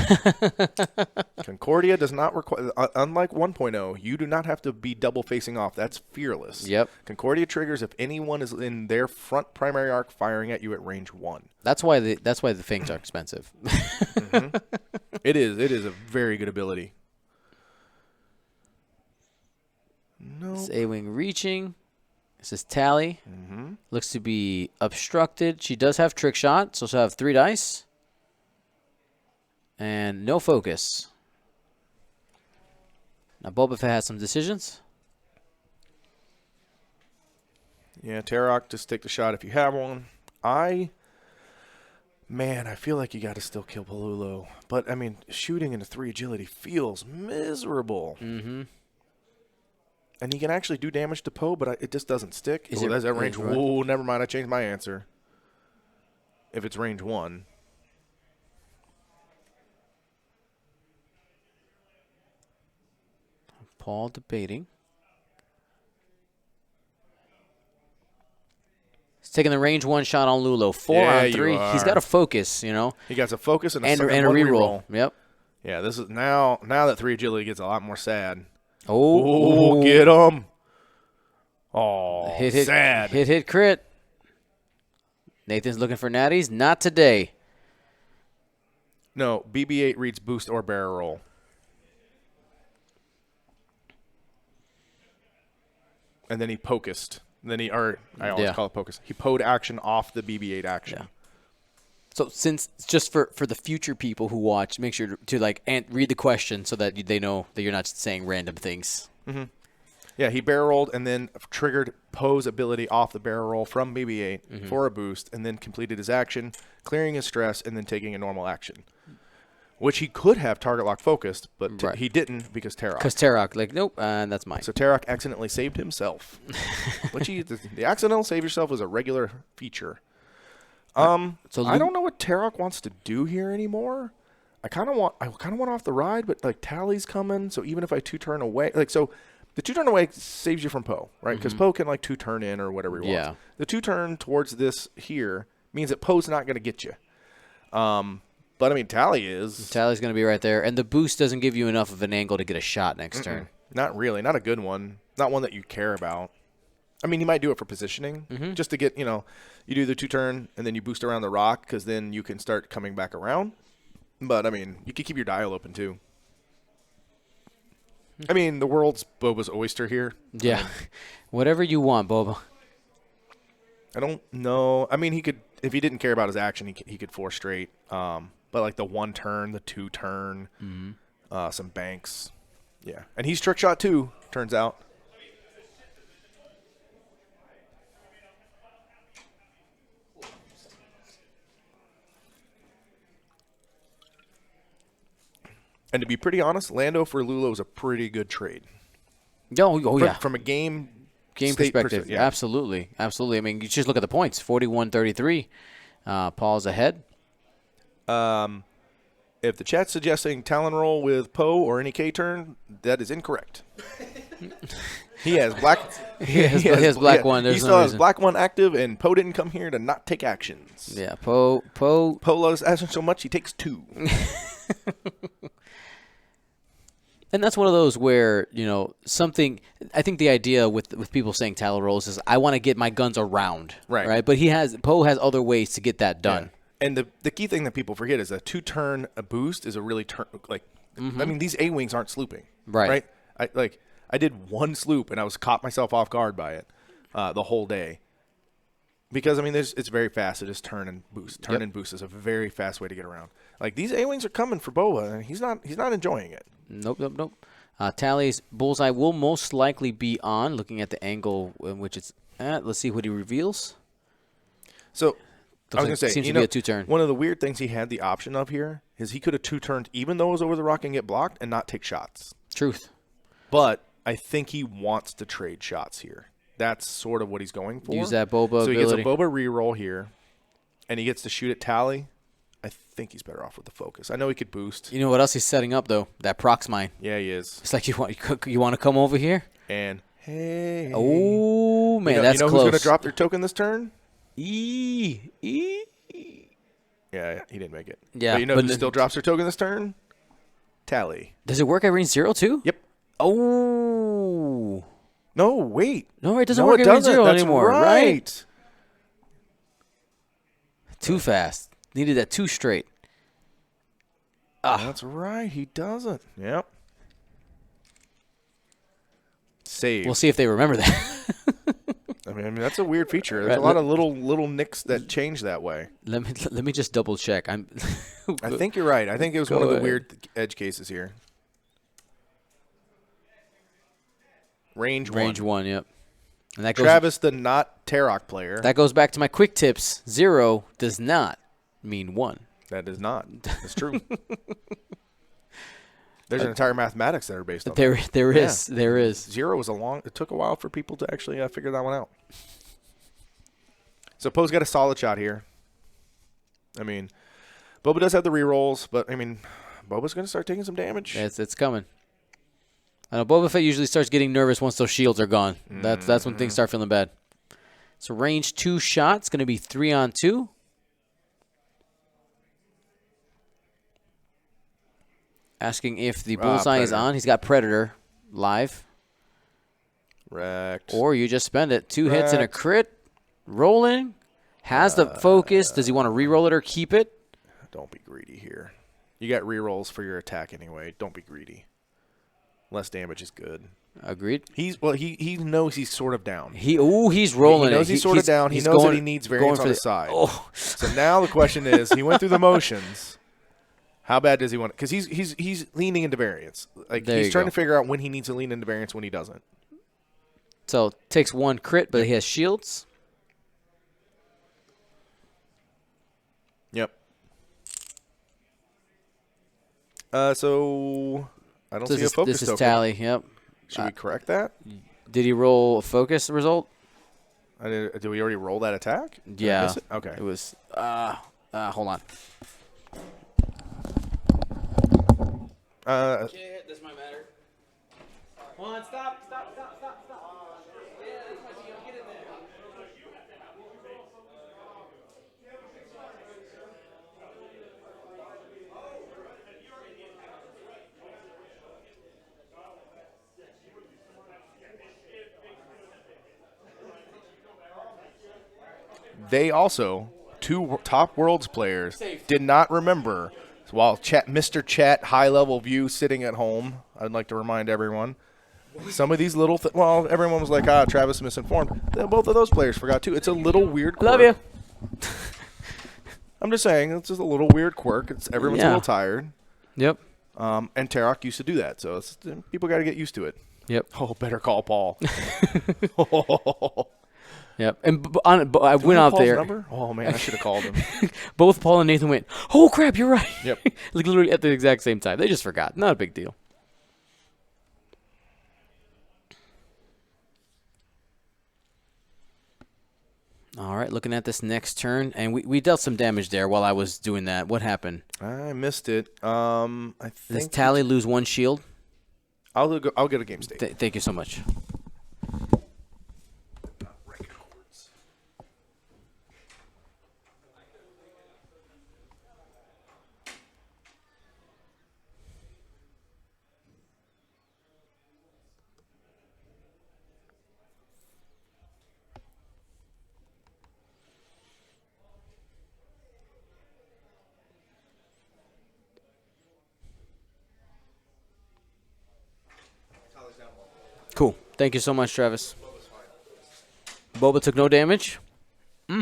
[SPEAKER 2] Concordia does not require, unlike 1.0, you do not have to be double facing off. That's fearless.
[SPEAKER 1] Yep.
[SPEAKER 2] Concordia triggers if anyone is in their front primary arc firing at you at range 1.
[SPEAKER 1] That's why the things are expensive.
[SPEAKER 2] It is a very good ability. No.
[SPEAKER 1] It's A-Wing reaching. This is Tally. Looks to be obstructed. She does have trick shot, so she'll have 3 dice. And no focus. Now Boba Fett has some decisions.
[SPEAKER 2] Yeah, Terrahawk, just take the shot if you have one. I Man, I feel like you got to still kill Palulu. But, I mean, shooting into 3 agility feels miserable.
[SPEAKER 1] Mm-hmm.
[SPEAKER 2] And he can actually do damage to Poe, but it just doesn't stick.
[SPEAKER 1] Is
[SPEAKER 2] That's at
[SPEAKER 1] it
[SPEAKER 2] range.
[SPEAKER 1] right?
[SPEAKER 2] Whoa, never mind. I changed my answer. If it's range 1.
[SPEAKER 1] Paul debating. He's taking the range 1 shot on Lulo. 4 on 3. He's got to focus, you know.
[SPEAKER 2] He got a focus and a
[SPEAKER 1] reroll. Yep.
[SPEAKER 2] Yeah, this is now that 3 agility gets a lot more sad.
[SPEAKER 1] Oh,
[SPEAKER 2] get him. Oh,
[SPEAKER 1] hit,
[SPEAKER 2] sad.
[SPEAKER 1] Hit, crit. Nathan's looking for natties. Not today.
[SPEAKER 2] No, BB-8 reads boost or barrel roll. And then he pocused. I always call it pocus. He poed action off the BB-8 action.
[SPEAKER 1] Yeah. So since just for the future people who watch, make sure to like read the question so that they know that you're not just saying random things.
[SPEAKER 2] Mm-hmm. Yeah, he barrel rolled and then triggered Poe's ability off the barrel roll from BB-8 for a boost, and then completed his action, clearing his stress, and then taking a normal action, which he could have target lock focused, but he didn't because Tarok.
[SPEAKER 1] Because Tarok, like, nope, that's mine.
[SPEAKER 2] So Tarok accidentally saved himself, which the accidental save yourself is a regular feature. So I don't know what Tarok wants to do here anymore. I kind of want off the ride, but like Tally's coming, so even if I 2-turn away, so the 2-turn away saves you from Poe, right? Because Poe can like 2-turn in or whatever he wants. The 2-turn towards this here means that Poe's not going to get you. But I mean, Tally's
[SPEAKER 1] going to be right there, and the boost doesn't give you enough of an angle to get a shot next turn.
[SPEAKER 2] Not really, not a good one, not one that you care about. I mean, you might do it for positioning, just to get, you do the 2-turn and then you boost around the rock because then you can start coming back around. But I mean, you could keep your dial open too. I mean, the world's Boba's oyster here.
[SPEAKER 1] Yeah, whatever you want, Boba.
[SPEAKER 2] I don't know. I mean, he could, if he didn't care about his action, he could 4 straight. But like the 1-turn, the 2-turn, some banks. Yeah. And he's trick shot too, turns out. And to be pretty honest, Lando for Lulo is a pretty good trade.
[SPEAKER 1] Yeah.
[SPEAKER 2] From a game
[SPEAKER 1] perspective,
[SPEAKER 2] yeah.
[SPEAKER 1] Absolutely. I mean, you just look at the points, 41-33. Paul's ahead.
[SPEAKER 2] If the chat's suggesting Talon roll with Poe or any K-turn, that is incorrect. He has black.
[SPEAKER 1] He has black one.
[SPEAKER 2] He still has black one active, and Poe didn't come here to not take actions.
[SPEAKER 1] Yeah, Poe
[SPEAKER 2] loves action so much he takes 2.
[SPEAKER 1] And that's one of those where, something – I think the idea with people saying tallow rolls is I want to get my guns around. Right? But Poe has other ways to get that done.
[SPEAKER 2] Yeah. And the key thing that people forget is a 2-turn boost is a really I mean, these A-wings aren't slooping.
[SPEAKER 1] Right?
[SPEAKER 2] I did 1 sloop, and I was caught myself off guard by it the whole day. Because, I mean, it's very fast. It is turn and boost. Turn and boost is a very fast way to get around. Like, these A-wings are coming for Boba, and he's not enjoying it.
[SPEAKER 1] Nope. Tally's bullseye will most likely be on, looking at the angle in which it's at. Let's see what he reveals.
[SPEAKER 2] So, I was going to say,
[SPEAKER 1] seems to be a 2-turn.
[SPEAKER 2] One of the weird things he had the option of here is he could have 2-turned even though it was over the rock and get blocked and not take shots.
[SPEAKER 1] Truth.
[SPEAKER 2] But I think he wants to trade shots here. That's sort of what he's going for.
[SPEAKER 1] Use that Boba
[SPEAKER 2] So
[SPEAKER 1] ability.
[SPEAKER 2] he gets a Boba reroll here, and he gets to shoot at Tally. I think he's better off with the focus. I know he could boost.
[SPEAKER 1] You know what else he's setting up, though? That prox mine.
[SPEAKER 2] Yeah, he is.
[SPEAKER 1] It's like, you want to come over here?
[SPEAKER 2] And, hey.
[SPEAKER 1] Oh, man, that's
[SPEAKER 2] close.
[SPEAKER 1] close.
[SPEAKER 2] Who's going to drop their token this turn?
[SPEAKER 1] Yeah,
[SPEAKER 2] he didn't make it.
[SPEAKER 1] Yeah.
[SPEAKER 2] But who still drops their token this turn? Tally.
[SPEAKER 1] Does it work at range 0, too?
[SPEAKER 2] Yep.
[SPEAKER 1] Oh.
[SPEAKER 2] No, wait.
[SPEAKER 1] No, it doesn't work at range 0 anymore,
[SPEAKER 2] right?
[SPEAKER 1] Too fast. Needed that 2 straight.
[SPEAKER 2] That's right. He doesn't. Yep. Save.
[SPEAKER 1] We'll see if they remember that.
[SPEAKER 2] I mean, that's a weird feature. There's a lot of little nicks that change that way.
[SPEAKER 1] Let me just double check.
[SPEAKER 2] I think you're right. I think it was one of the weird edge cases here. Range
[SPEAKER 1] 1, yep. And that goes,
[SPEAKER 2] Travis, the not Tarok player.
[SPEAKER 1] That goes back to my quick tips. 0 does not mean 1.
[SPEAKER 2] That does not. That's true. There's an entire mathematics that are based on
[SPEAKER 1] There
[SPEAKER 2] that.
[SPEAKER 1] is. There is.
[SPEAKER 2] 0 was it took a while for people to actually figure that one out. So Poe's got a solid shot here. I mean, Boba does have the rerolls, but I mean, Boba's going to start taking some damage.
[SPEAKER 1] It's coming. I know Boba Fett usually starts getting nervous once those shields are gone. That's when things start feeling bad. So range 2 shots, going to be 3-on-2. Asking if the bullseye is on. He's got Predator live.
[SPEAKER 2] Wrecked.
[SPEAKER 1] Or you just spend it. 2 hits and a crit. Rolling. Has the focus. Does he want to re-roll it or keep it?
[SPEAKER 2] Don't be greedy here. You got rerolls for your attack anyway. Don't be greedy. Less damage is good.
[SPEAKER 1] Agreed.
[SPEAKER 2] He knows he's sort of down.
[SPEAKER 1] He's rolling.
[SPEAKER 2] He knows he's sort of down. He knows that he needs variance on his side.
[SPEAKER 1] Oh.
[SPEAKER 2] So now the question is, he went through the motions. How bad does he want it? Because he's leaning into variance. Like he's trying to figure out when he needs to lean into variance, when he doesn't.
[SPEAKER 1] So takes 1 crit, but he has shields.
[SPEAKER 2] Yep. So I don't see a focus
[SPEAKER 1] This is
[SPEAKER 2] token.
[SPEAKER 1] tally. Yep.
[SPEAKER 2] Should we correct that?
[SPEAKER 1] Did he roll a focus result?
[SPEAKER 2] Did we already roll that attack? Did I
[SPEAKER 1] Yeah.
[SPEAKER 2] miss it? Okay.
[SPEAKER 1] It was. Hold on. This might matter. Hold on, stop. Yeah, that's my deal. Get in there.
[SPEAKER 2] They also, 2 top worlds players, did not remember. While Mr. Chat high-level view sitting at home, I'd like to remind everyone, some of these little everyone was like, Travis misinformed. Both of those players forgot, too. It's a little weird quirk.
[SPEAKER 1] Love you.
[SPEAKER 2] I'm just saying, it's just a little weird quirk. Everyone's a little tired.
[SPEAKER 1] Yep.
[SPEAKER 2] And Tarok used to do that, so people got to get used to it.
[SPEAKER 1] Yep.
[SPEAKER 2] Oh, better call Paul.
[SPEAKER 1] Yep. And I went out
[SPEAKER 2] Paul's
[SPEAKER 1] there.
[SPEAKER 2] Number? Oh, man, I should have called him.
[SPEAKER 1] Both Paul and Nathan went, oh, crap, you're right.
[SPEAKER 2] Yep.
[SPEAKER 1] Like literally at the exact same time. They just forgot. Not a big deal. All right, looking at this next turn. And we dealt some damage there while I was doing that. What happened?
[SPEAKER 2] I missed it. I think
[SPEAKER 1] Does Tally lose 1 shield?
[SPEAKER 2] I'll get a game state.
[SPEAKER 1] Thank you so much. Cool. Thank you so much, Travis. Boba took no damage.
[SPEAKER 2] Talk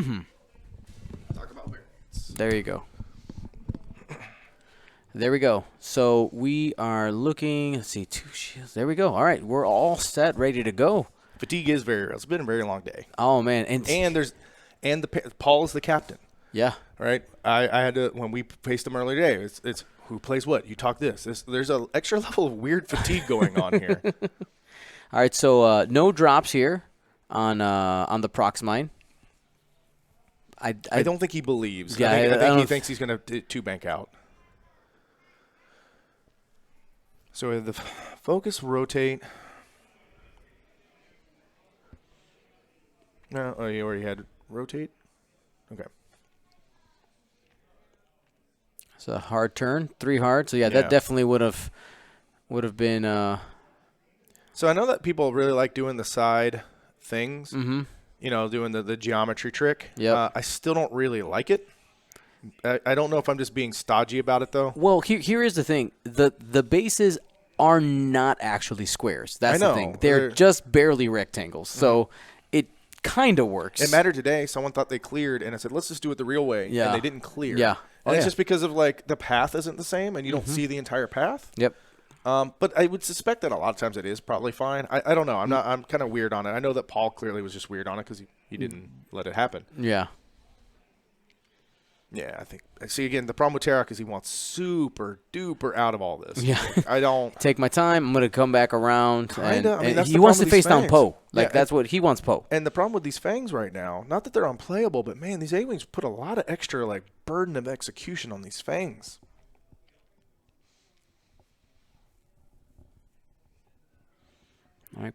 [SPEAKER 2] about variance.
[SPEAKER 1] There you go. There we go. So we are looking. Let's see, 2 shields. There we go. All right, we're all set, ready to go.
[SPEAKER 2] Fatigue is very real. It's been a very long day.
[SPEAKER 1] Oh man,
[SPEAKER 2] Paul is the captain.
[SPEAKER 1] Yeah.
[SPEAKER 2] Right. I had to when we faced him earlier today. It's who plays what. You talk this. There's an extra level of weird fatigue going on here.
[SPEAKER 1] All right, so no drops here on the Prox mine. I
[SPEAKER 2] don't think he believes.
[SPEAKER 1] Yeah,
[SPEAKER 2] I think he thinks he's going to 2-bank out. So we have the focus, rotate. No, you already had rotate. Okay.
[SPEAKER 1] It's a hard turn, 3 hard. So yeah, that definitely would have been.
[SPEAKER 2] So I know that people really like doing the side things.
[SPEAKER 1] Mm-hmm.
[SPEAKER 2] You know, doing the geometry trick.
[SPEAKER 1] Yep.
[SPEAKER 2] I still don't really like it. I don't know if I'm just being stodgy about it though.
[SPEAKER 1] Well, here is the thing: the bases are not actually squares. That's the thing; they're just barely rectangles. So it kind of works.
[SPEAKER 2] It mattered today. Someone thought they cleared, and I said, "Let's just do it the real way."
[SPEAKER 1] Yeah.
[SPEAKER 2] And they didn't clear.
[SPEAKER 1] Yeah.
[SPEAKER 2] And it's just because of like the path isn't the same, and you don't see the entire path.
[SPEAKER 1] Yep.
[SPEAKER 2] But I would suspect that a lot of times it is probably fine. I don't know. I'm kind of weird on it. I know that Paul clearly was just weird on it because he didn't let it happen.
[SPEAKER 1] Yeah.
[SPEAKER 2] Yeah, I think. See, again, the problem with Tarek is he wants super duper out of all this.
[SPEAKER 1] Yeah.
[SPEAKER 2] I don't
[SPEAKER 1] take my time. I'm going to come back around.
[SPEAKER 2] Kinda. I mean,
[SPEAKER 1] and
[SPEAKER 2] that's
[SPEAKER 1] he
[SPEAKER 2] the
[SPEAKER 1] wants
[SPEAKER 2] problem
[SPEAKER 1] to
[SPEAKER 2] with these
[SPEAKER 1] face down
[SPEAKER 2] fangs.
[SPEAKER 1] Poe. Like,
[SPEAKER 2] Yeah,
[SPEAKER 1] that's what he wants Poe.
[SPEAKER 2] And the problem with these fangs right now, not that they're unplayable, but man, these A-Wings put a lot of extra like burden of execution on these fangs.
[SPEAKER 1] All right.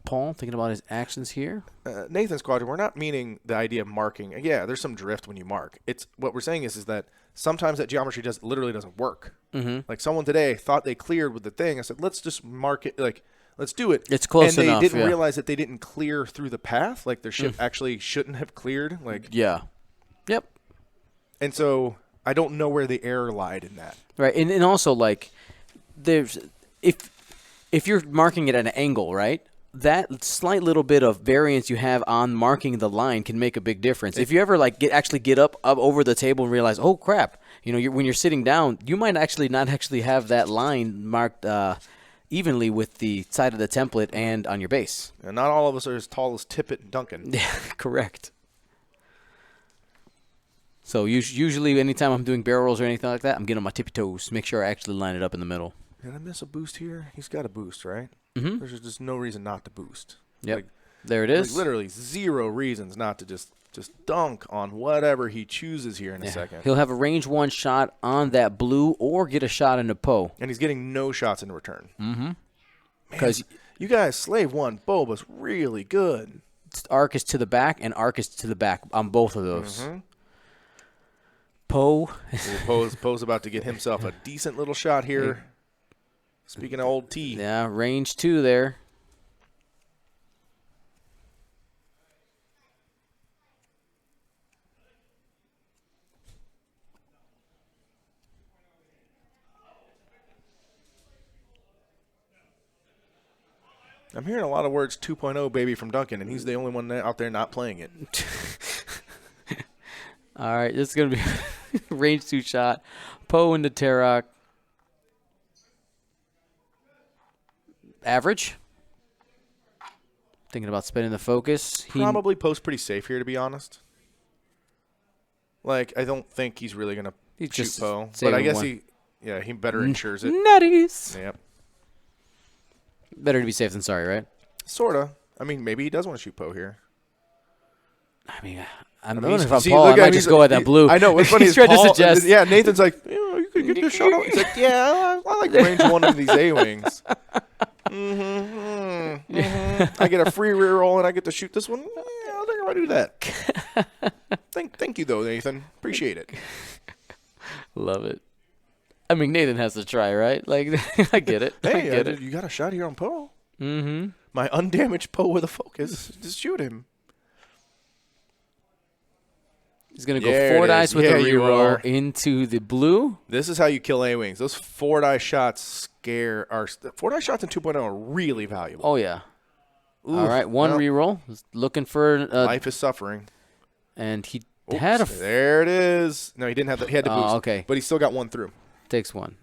[SPEAKER 1] Paul, thinking about his actions here.
[SPEAKER 2] Nathan Squadron, we're not meaning the idea of marking. Yeah, there's some drift when you mark. It's what we're saying is that sometimes that geometry literally doesn't work.
[SPEAKER 1] Mm-hmm.
[SPEAKER 2] Like someone today thought they cleared with the thing. I said, let's just mark it. Like, let's do it.
[SPEAKER 1] It's close enough.
[SPEAKER 2] And they didn't realize that they didn't clear through the path. Like their ship actually shouldn't have cleared. Like
[SPEAKER 1] yeah. Yep.
[SPEAKER 2] And so I don't know where the error lied in that.
[SPEAKER 1] Right, and also like there's if you're marking it at an angle, right? That slight little bit of variance you have on marking the line can make a big difference. If you ever like get up over the table and realize, oh crap, when you're sitting down, you might actually not have that line marked evenly with the side of the template and on your base.
[SPEAKER 2] And not all of us are as tall as Tippett and Duncan.
[SPEAKER 1] Yeah, correct. So usually anytime I'm doing barrel rolls or anything like that, I'm getting on my tippy toes, make sure I actually line it up in the middle.
[SPEAKER 2] Did I miss a boost here? He's got a boost, right?
[SPEAKER 1] Mm-hmm.
[SPEAKER 2] There's just no reason not to boost.
[SPEAKER 1] Yep.
[SPEAKER 2] Like,
[SPEAKER 1] there it is.
[SPEAKER 2] Like literally zero reasons not to just dunk on whatever he chooses here in a second.
[SPEAKER 1] He'll have a range 1 shot on that blue or get a shot into Poe.
[SPEAKER 2] And he's getting no shots in return.
[SPEAKER 1] Mm-hmm. Because
[SPEAKER 2] you guys, Slave 1 Boba's really good.
[SPEAKER 1] Arc is to the back and Arc is to the back on both of those.
[SPEAKER 2] Mm-hmm.
[SPEAKER 1] Poe.
[SPEAKER 2] Poe's about to get himself a decent little shot here. Speaking of old T.
[SPEAKER 1] Yeah, range 2 there.
[SPEAKER 2] I'm hearing a lot of words 2.0 baby from Duncan, and he's the only one out there not playing it.
[SPEAKER 1] All right, this is going to be range 2 shot. Poe into Tarok. Average. Thinking about spinning the focus.
[SPEAKER 2] Probably post pretty safe here, to be honest. Like, I don't think he's really going to shoot Poe. But I guess he better ensures it.
[SPEAKER 1] Nutties.
[SPEAKER 2] Yep.
[SPEAKER 1] Better to be safe than sorry, right?
[SPEAKER 2] Sort of. I mean, maybe he does want to shoot Poe here.
[SPEAKER 1] I mean, if I'm Paul, I might just go at that blue.
[SPEAKER 2] I know. What's funny is
[SPEAKER 1] tried
[SPEAKER 2] Paul,
[SPEAKER 1] to suggest.
[SPEAKER 2] Yeah, Nathan's like, you could get the shot out. He's like, yeah, I like range 1 of these A-Wings. I get a free rear roll and I get to shoot this one. Yeah, I think I might do that. Thank you, though, Nathan. Appreciate it.
[SPEAKER 1] Love it. I mean, Nathan has to try, right? Like, I get it.
[SPEAKER 2] Hey,
[SPEAKER 1] I get it.
[SPEAKER 2] You got a shot here on Poe.
[SPEAKER 1] Mm-hmm.
[SPEAKER 2] My undamaged Poe with a focus. Just shoot him.
[SPEAKER 1] He's going to go 4 dice with a reroll into the blue.
[SPEAKER 2] This is how you kill A-Wings. Those 4 die shots 4 die shots in 2.0 are really valuable.
[SPEAKER 1] Oh, yeah.
[SPEAKER 2] Oof,
[SPEAKER 1] all right, one reroll. Looking for
[SPEAKER 2] life is suffering.
[SPEAKER 1] And he had a
[SPEAKER 2] there it is. No, he didn't have that. He had to boost.
[SPEAKER 1] Okay.
[SPEAKER 2] But he still got 1 through.
[SPEAKER 1] Takes 1.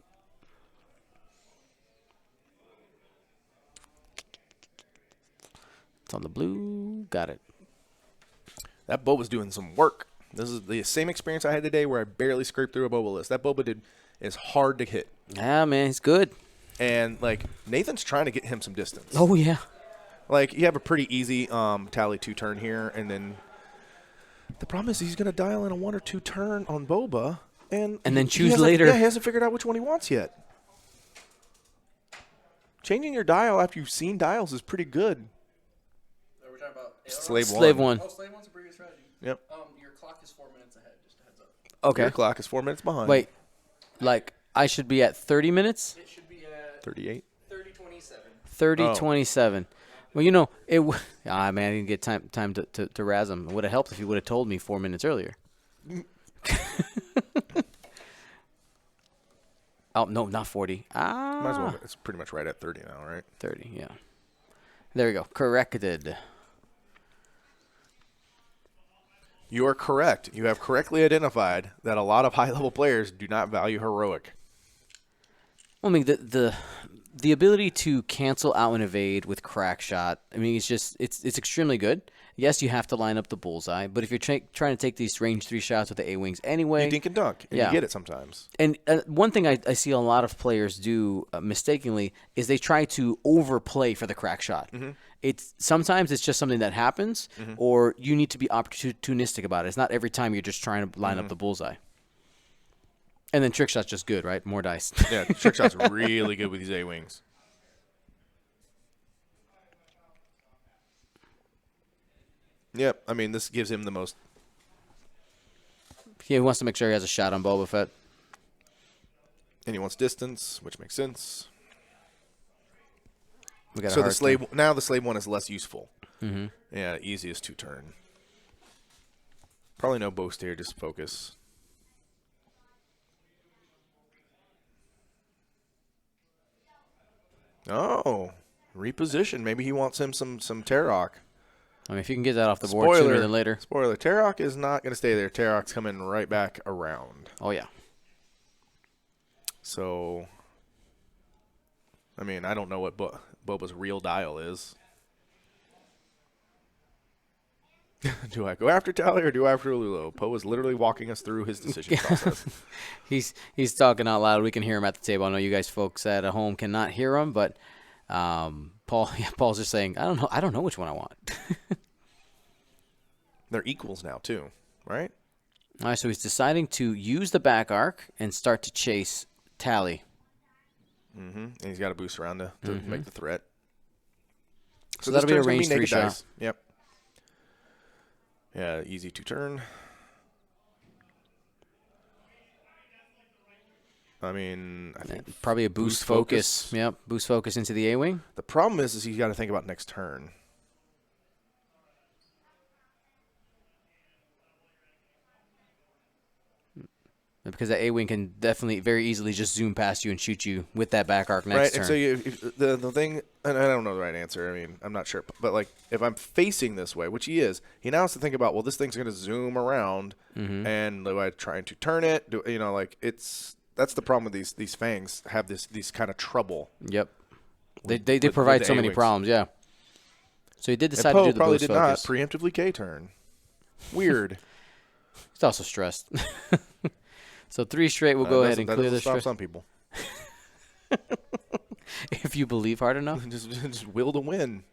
[SPEAKER 1] It's on the blue. Got it.
[SPEAKER 2] That Boba was doing some work. This is the same experience I had today where I barely scraped through a Boba list. That Boba is hard to hit.
[SPEAKER 1] Yeah, man, he's good.
[SPEAKER 2] And, like, Nathan's trying to get him some distance.
[SPEAKER 1] Oh, yeah.
[SPEAKER 2] Like, you have a pretty easy tally 2 turn here, and then the problem is he's going to dial in a 1 or 2 turn on Boba. And
[SPEAKER 1] then choose later.
[SPEAKER 2] Yeah, he hasn't figured out which one he wants yet. Changing your dial after you've seen dials is pretty good.
[SPEAKER 3] Are we talking about
[SPEAKER 2] Slave 1.
[SPEAKER 1] Slave 1.
[SPEAKER 3] Oh, Slave 1's a pretty good strategy.
[SPEAKER 2] Yep.
[SPEAKER 3] Your clock is 4 minutes ahead, just a heads up.
[SPEAKER 1] Okay.
[SPEAKER 2] Your clock is 4 minutes behind.
[SPEAKER 1] Wait, like I should be at 30 minutes?
[SPEAKER 3] It should be at
[SPEAKER 2] 38.
[SPEAKER 3] 30:27.
[SPEAKER 1] 30:27. Well, you know, man, I didn't get time to razz him. It would have helped if you would have told me 4 minutes earlier. Oh, no, not 40.
[SPEAKER 2] Might as well. It's pretty much right at 30 now, right?
[SPEAKER 1] 30, yeah. There we go. Corrected.
[SPEAKER 2] You are correct. You have correctly identified that a lot of high-level players do not value heroic.
[SPEAKER 1] Well, I mean, the ability to cancel out and evade with crack shot, I mean, it's extremely good. yes, you have to line up the bullseye, but if you're trying to take these range 3 shots with the A-wings anyway.
[SPEAKER 2] You dink and dunk, and you get it sometimes.
[SPEAKER 1] And one thing I see a lot of players do mistakenly is they try to overplay for the crack shot. Sometimes it's just something that happens, or you need to be opportunistic about it. It's not every time you're just trying to line up the bullseye. And then trick shot's just good, right? More dice.
[SPEAKER 2] Yeah, trick shot's really good with these A-wings. Yep, I mean, this gives him the most.
[SPEAKER 1] He wants to make sure he has a shot on Boba Fett.
[SPEAKER 2] And he wants distance, which makes sense.
[SPEAKER 1] So
[SPEAKER 2] the slave one is less useful. Yeah, easiest to turn. Probably no boast here, just focus. Oh, reposition. Maybe he wants him some Tarok.
[SPEAKER 1] I mean, if you can get that off the board sooner than later.
[SPEAKER 2] Spoiler, Tarok is not going to stay there. Tarok's coming right back around.
[SPEAKER 1] Oh, yeah.
[SPEAKER 2] So, I mean, I don't know what Boba's real dial is. Do I go after Tally or do I after Lulo? Poe is literally walking us through his decision process.
[SPEAKER 1] He's talking out loud. We can hear him at the table. I know you guys folks at home cannot hear him, but Paul's just saying, I don't know which one I want.
[SPEAKER 2] They're equals now too, right?
[SPEAKER 1] All right, so he's deciding to use the back arc and start to chase Tally.
[SPEAKER 2] And he's got a boost around to make the threat.
[SPEAKER 1] So that'll be a range 3 shot.
[SPEAKER 2] Dice. Yep. Yeah, easy to turn. I mean, I think
[SPEAKER 1] probably a boost focus. Yep, boost focus into the A-wing.
[SPEAKER 2] The problem is he's got to think about next turn.
[SPEAKER 1] Because that A-wing can definitely very easily just zoom past you and shoot you with that back arc next turn.
[SPEAKER 2] Right, and so the thing, and I don't know the right answer. I mean, I'm not sure. But, like, if I'm facing this way, which he is, he now has to think about, well, this thing's going to zoom around, and do I try to turn it? That's the problem with these fangs, have these kind of trouble.
[SPEAKER 1] Yep. They provide so many problems, yeah. So he did decide to do the
[SPEAKER 2] probably
[SPEAKER 1] boost
[SPEAKER 2] did
[SPEAKER 1] focus.
[SPEAKER 2] not preemptively K-turn. Weird.
[SPEAKER 1] He's also stressed. So 3 straight, we'll go ahead and clear the stress.
[SPEAKER 2] Stop some people.
[SPEAKER 1] If you believe hard enough.
[SPEAKER 2] just will to win.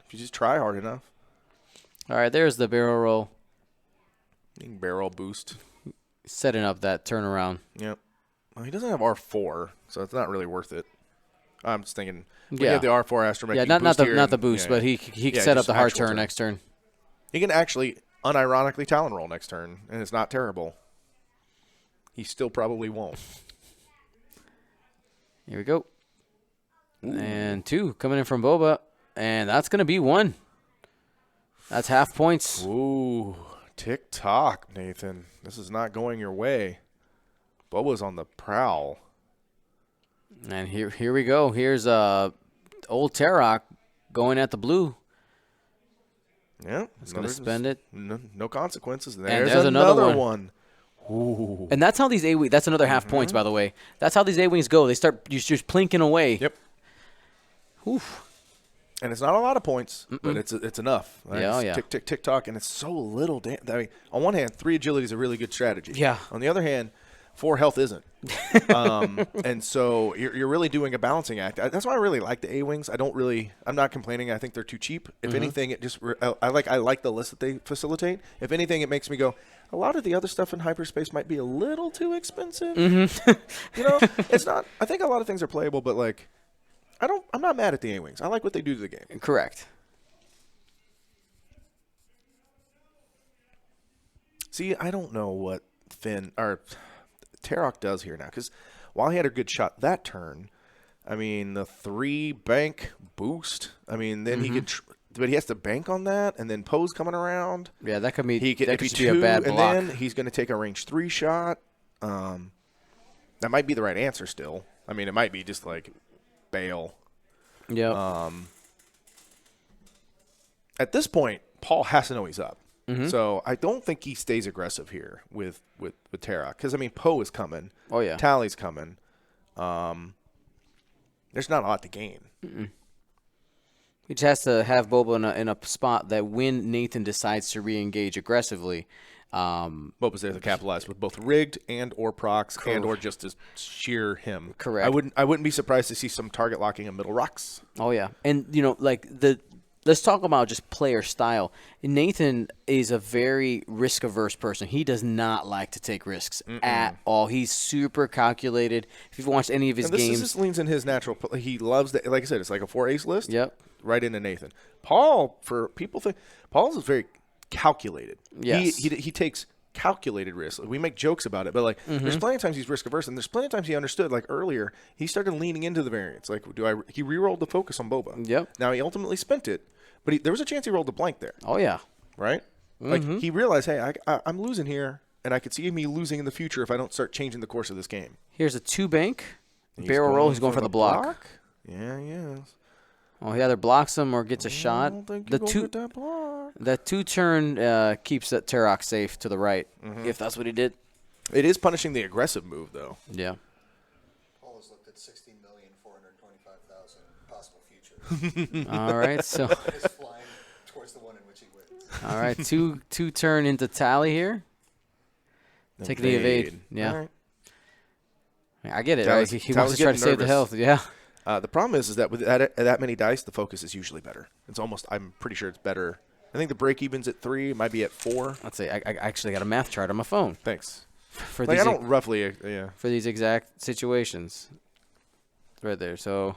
[SPEAKER 2] If you just try hard enough.
[SPEAKER 1] All right, there's the barrel roll.
[SPEAKER 2] Barrel boost.
[SPEAKER 1] Setting up that turnaround.
[SPEAKER 2] Yep. Well, he doesn't have R4, so it's not really worth it. I'm just thinking, you have the R4 astromech.
[SPEAKER 1] Yeah, not the boost, but he can set up the hard turn next turn.
[SPEAKER 2] He can actually unironically Talon roll next turn, and it's not terrible. He still probably won't.
[SPEAKER 1] Here we go. Ooh. And 2 coming in from Boba, and that's going to be 1. That's half points.
[SPEAKER 2] Ooh, tick-tock, Nathan. This is not going your way. Boba's on the prowl.
[SPEAKER 1] And here we go. Here's old Tarok going at the blue.
[SPEAKER 2] Yeah.
[SPEAKER 1] He's going to spend it.
[SPEAKER 2] No consequences.
[SPEAKER 1] And there's another
[SPEAKER 2] one.
[SPEAKER 1] Ooh. And that's how these A-wings, that's another half points, by the way. That's how these A-wings go. They start just plinking away.
[SPEAKER 2] Yep.
[SPEAKER 1] Oof.
[SPEAKER 2] And it's not a lot of points, but it's enough. Right?
[SPEAKER 1] Yeah,
[SPEAKER 2] it's tick, tick, tick, tock, and it's so little. I mean, on one hand, 3 agility is a really good strategy.
[SPEAKER 1] Yeah.
[SPEAKER 2] On the other hand, 4 health isn't. And so you're really doing a balancing act. That's why I really like the A-wings. I'm not complaining. I think they're too cheap. If anything, it just I like the list that they facilitate. If anything, it makes me go, a lot of the other stuff in hyperspace might be a little too expensive. It's not. I think a lot of things are playable, but like, I'm not mad at the A-wings. I like what they do to the game.
[SPEAKER 1] Correct.
[SPEAKER 2] See, I don't know what Tarok does here now, because while he had a good shot that turn, I mean, the 3 bank boost. I mean, then he could. But he has to bank on that, and then Poe's coming around.
[SPEAKER 1] Yeah, that could be.
[SPEAKER 2] That could be a bad block. And then he's going to take a range 3 shot. That might be the right answer still. I mean, it might be just like bail.
[SPEAKER 1] Yeah.
[SPEAKER 2] At this point, Paul has to know he's up. So I don't think he stays aggressive here with Tarok, because I mean, Poe is coming.
[SPEAKER 1] Oh yeah.
[SPEAKER 2] Tally's coming. There's not a lot to gain.
[SPEAKER 1] He just has to have Boba in a spot that when Nathan decides to re-engage aggressively,
[SPEAKER 2] Boba's there to capitalize with both rigged and or procs and or just to shear him.
[SPEAKER 1] Correct.
[SPEAKER 2] I wouldn't be surprised to see some target locking in middle rocks.
[SPEAKER 1] Oh yeah, and let's talk about just player style. Nathan is a very risk-averse person. He does not like to take risks at all. He's super calculated. If you've watched any of his games,
[SPEAKER 2] This leans in his natural. He loves that. Like I said, it's like a 4 ace list.
[SPEAKER 1] Yep.
[SPEAKER 2] Right into Nathan. Paul, for people think Paul's is very calculated.
[SPEAKER 1] Yes.
[SPEAKER 2] He takes calculated risks. We make jokes about it, but like there's plenty of times he's risk averse, and there's plenty of times he understood. Like earlier, he started leaning into the variance. Like, he re-rolled the focus on Boba.
[SPEAKER 1] Yep.
[SPEAKER 2] Now he ultimately spent it, but there was a chance he rolled a blank there.
[SPEAKER 1] Oh yeah.
[SPEAKER 2] Right. Like he realized, hey, I'm losing here, and I could see me losing in the future if I don't start changing the course of this game.
[SPEAKER 1] Here's a 2-bank barrel roll. He's going for the block.
[SPEAKER 2] Yeah, he is.
[SPEAKER 1] Oh, he either blocks him or gets a shot.
[SPEAKER 2] The that
[SPEAKER 1] 2-turn keeps that Turok safe to the right, if that's what he did.
[SPEAKER 2] It is punishing the aggressive move, though.
[SPEAKER 1] Yeah.
[SPEAKER 4] Paul has looked at 16,425,000 possible futures.
[SPEAKER 1] All right, so
[SPEAKER 4] He's flying towards the one in which he wins.
[SPEAKER 1] all right, two turn into tally here. Take the evade. Yeah.
[SPEAKER 2] All right.
[SPEAKER 1] I get it.
[SPEAKER 2] Tally's-
[SPEAKER 1] Right? He
[SPEAKER 2] Tally's
[SPEAKER 1] wants to try to
[SPEAKER 2] getting
[SPEAKER 1] save the
[SPEAKER 2] nervous.
[SPEAKER 1] health. Yeah.
[SPEAKER 2] The problem is that with that many dice, the focus is usually better. I'm pretty sure it's better. I think the break even's at 3. It might be at 4.
[SPEAKER 1] Let's see. I actually got a math chart on my phone
[SPEAKER 2] Thanks.
[SPEAKER 1] for
[SPEAKER 2] Like
[SPEAKER 1] these
[SPEAKER 2] I don't roughly, yeah.
[SPEAKER 1] for these exact situations. Right there. So